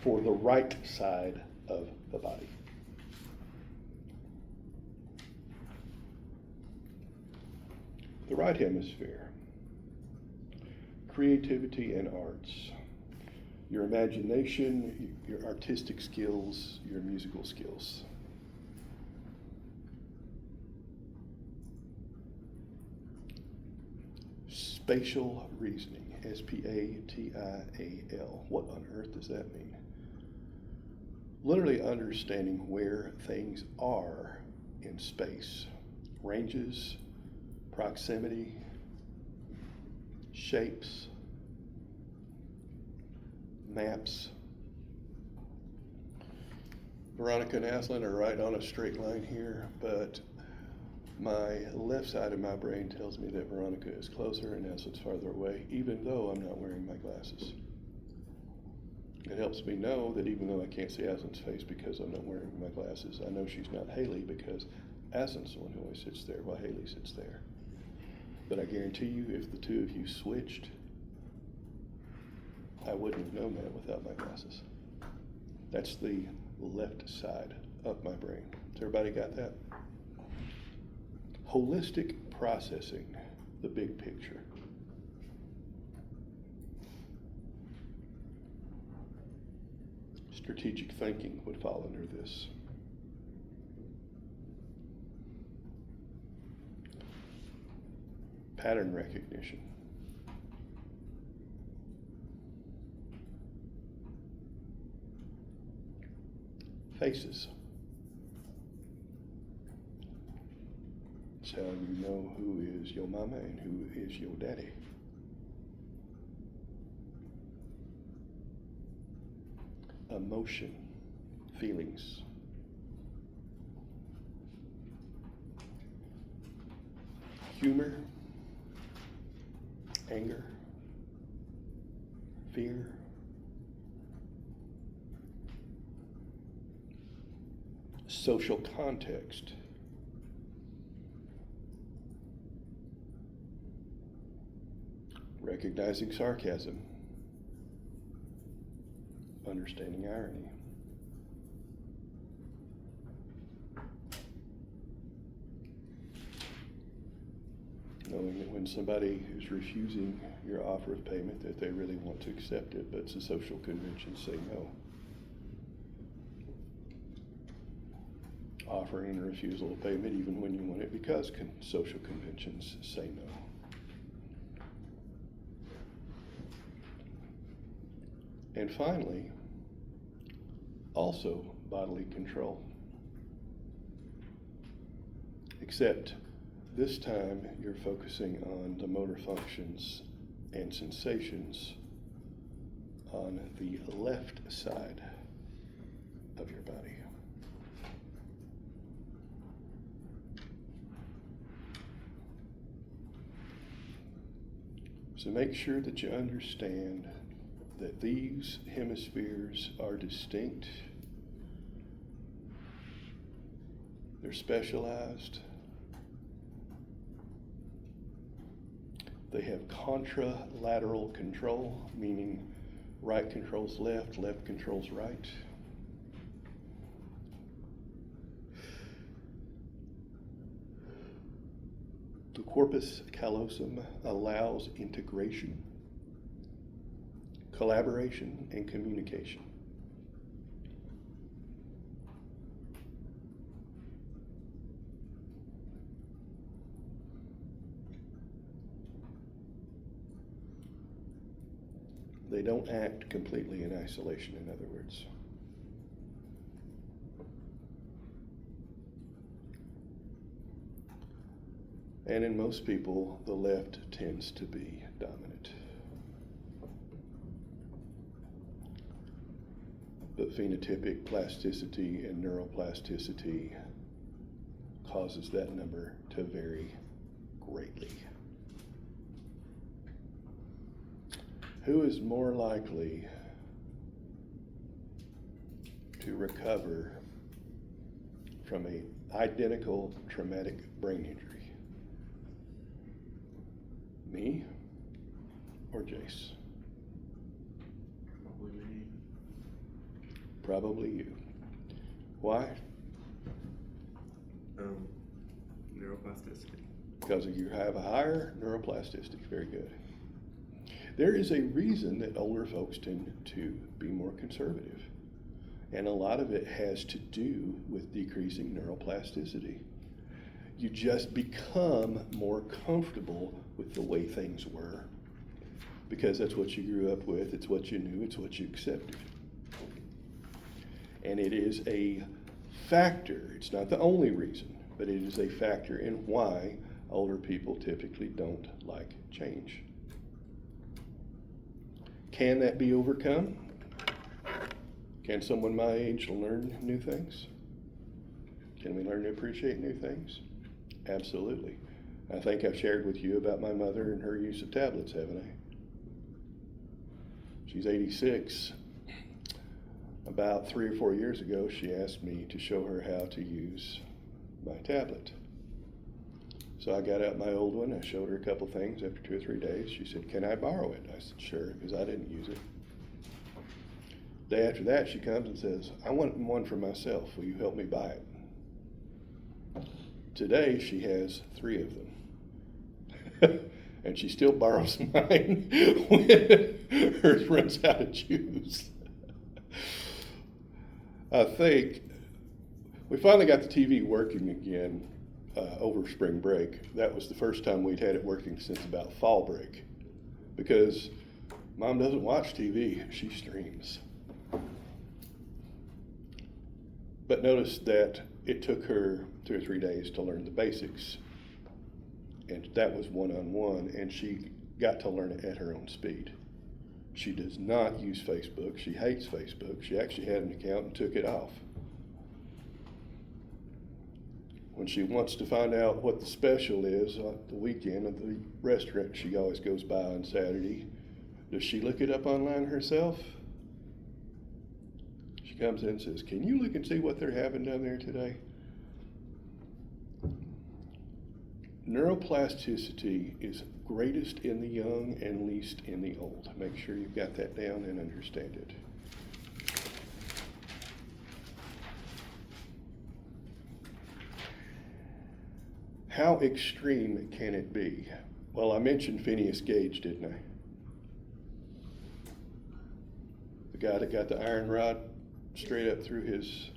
for the right side of the body. The right hemisphere. Creativity and arts. Your imagination, your artistic skills, your musical skills. Spatial reasoning, S-P-A-T-I-A-L. What on earth does that mean? Literally understanding where things are in space. Ranges, proximity, shapes, maps. Veronica and Aslan are right on a straight line here, but my left side of my brain tells me that Veronica is closer and Aslan's farther away, even though I'm not wearing my glasses. It helps me know that even though I can't see Aslan's face because I'm not wearing my glasses, I know she's not Haley because Aslan's the one who always sits there while Haley sits there. But I guarantee you, if the two of you switched, I wouldn't have known that without my glasses. That's the left side of my brain. Has everybody got that? Holistic processing, the big picture. Strategic thinking would fall under this. Pattern recognition. Faces. It's how you know who is your mama and who is your daddy. Emotion, feelings. Humor, anger, fear, social context, recognizing sarcasm, understanding irony, knowing that when somebody is refusing your offer of payment that they really want to accept it, but it's a social convention say no. Offering a refusal of payment even when you want it because social conventions say no. And finally, also bodily control. Except this time you're focusing on the motor functions and sensations on the left side of your body. So make sure that you understand that these hemispheres are distinct, they're specialized, they have contralateral control, meaning right controls left, left controls right. The corpus callosum allows integration, collaboration, and communication. They don't act completely in isolation, in other words. And in most people, the left tends to be dominant. but phenotypic plasticity and neuroplasticity causes that number to vary greatly. Who is more likely to recover from an identical traumatic brain injury? Me or Jace? Probably me. Probably you. Why? Neuroplasticity. Because you have a higher neuroplasticity. Very good. There is a reason that older folks tend to be more conservative. And a lot of it has to do with decreasing neuroplasticity. You just become more comfortable with the way things were. Because that's what you grew up with, it's what you knew, it's what you accepted. And it is a factor, it's not the only reason, but it is a factor in why older people typically don't like change. Can that be overcome? Can someone my age learn new things? Can we learn to appreciate new things? Absolutely. I think I've shared with you about my mother and her use of tablets, haven't I? She's 86. About 3 or 4 years ago, she asked me to show her how to use my tablet. So I got out my old one, I showed her a couple things. After 2 or 3 days, she said, "Can I borrow it?" I said, "Sure," because I didn't use it. Day after that, she comes and says, "I want one for myself. Will you help me buy it?" Today, she has 3 of them. And she still borrows mine when hers runs out of juice. I think we finally got the TV working again over spring break. That was the first time we'd had it working since about fall break. Because Mom doesn't watch TV, she streams. But notice that it took her 2 or 3 days to learn the basics. And that was one-on-one, and she got to learn it at her own speed. She does not use Facebook. She hates Facebook. She actually had an account and took it off. When she wants to find out what the special is on the weekend of the restaurant she always goes by on Saturday, does she look it up online herself? She comes in and says, "Can you look and see what they're having down there today?" Neuroplasticity is greatest in the young and least in the old. Make sure you've got that down and understand it. How extreme can it be? Well, I mentioned Phineas Gage, didn't I? The guy that got the iron rod straight up through his...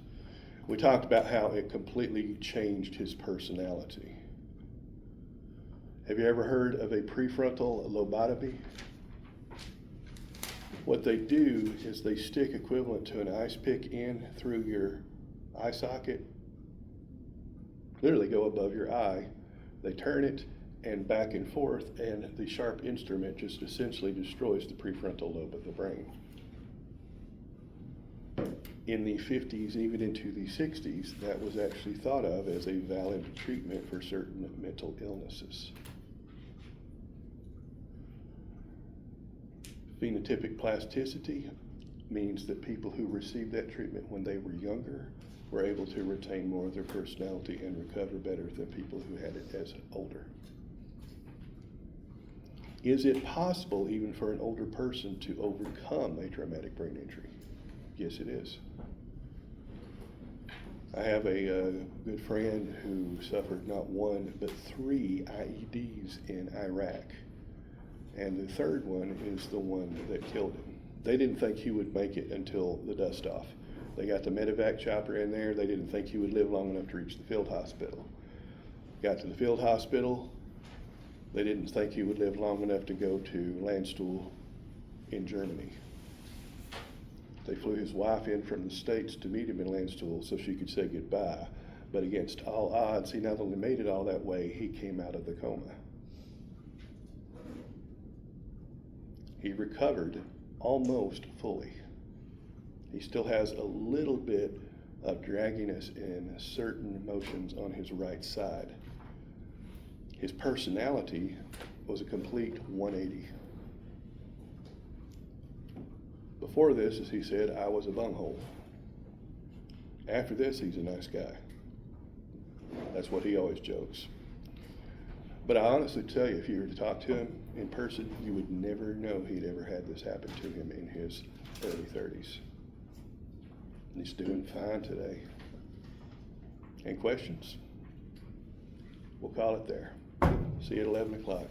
We talked about how it completely changed his personality. Have you ever heard of a prefrontal lobotomy? What they do is they stick equivalent to an ice pick in through your eye socket, literally go above your eye. They turn it and back and forth, and the sharp instrument just essentially destroys the prefrontal lobe of the brain. In the 50s, even into the 60s, that was actually thought of as a valid treatment for certain mental illnesses. Phenotypic plasticity means that people who received that treatment when they were younger were able to retain more of their personality and recover better than people who had it as older. Is it possible even for an older person to overcome a traumatic brain injury? Yes, it is. I have a good friend who suffered not 1, but 3 IEDs in Iraq. And the third one is the one that killed him. They didn't think he would make it until the dust off. They got the medevac chopper in there. They didn't think he would live long enough to reach the field hospital. Got to the field hospital. They didn't think he would live long enough to go to Landstuhl in Germany. They flew his wife in from the States to meet him in Landstuhl so she could say goodbye. But against all odds, he not only made it all that way, he came out of the coma. He recovered almost fully. He still has a little bit of dragginess in certain motions on his right side. His personality was a complete 180. Before this, as he said, I was a bunghole. After this, he's a nice guy. That's what he always jokes. But I honestly tell you, if you were to talk to him in person, you would never know he'd ever had this happen to him in his early 30s. And he's doing fine today. Any questions? We'll call it there. See you at 11 o'clock.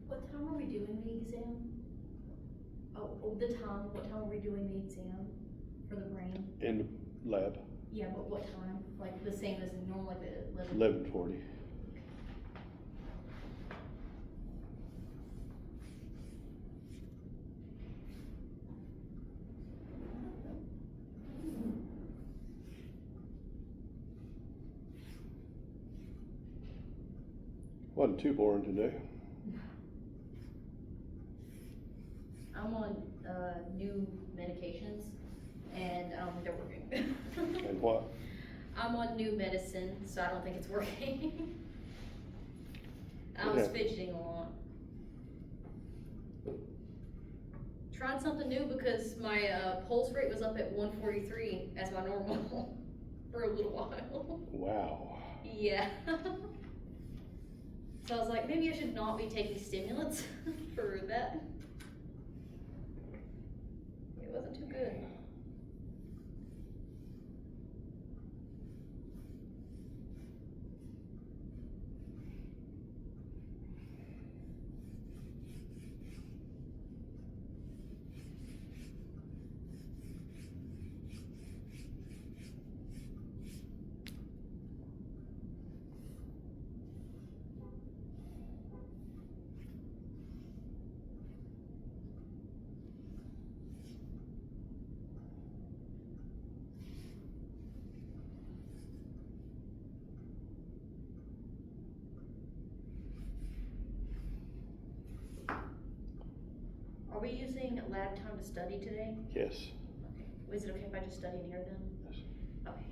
What time are we doing the exam? What time are we doing the exam for the brain? In the lab, Yeah, but what time? Like the same as normal, like the 11:40. Wasn't too boring today. I'm on, new medications, and I don't think they're working. And what? I'm on new medicine, so I don't think it's working. I was Yeah. fidgeting a lot. Tried something new because my pulse rate was up at 143 as my normal for a little while. Wow. Yeah. So I was like, maybe I should not be taking stimulants for that. It wasn't too good. Are we using lab time to study today? Yes. Okay. Is it okay if I just study in here then? Yes. Okay.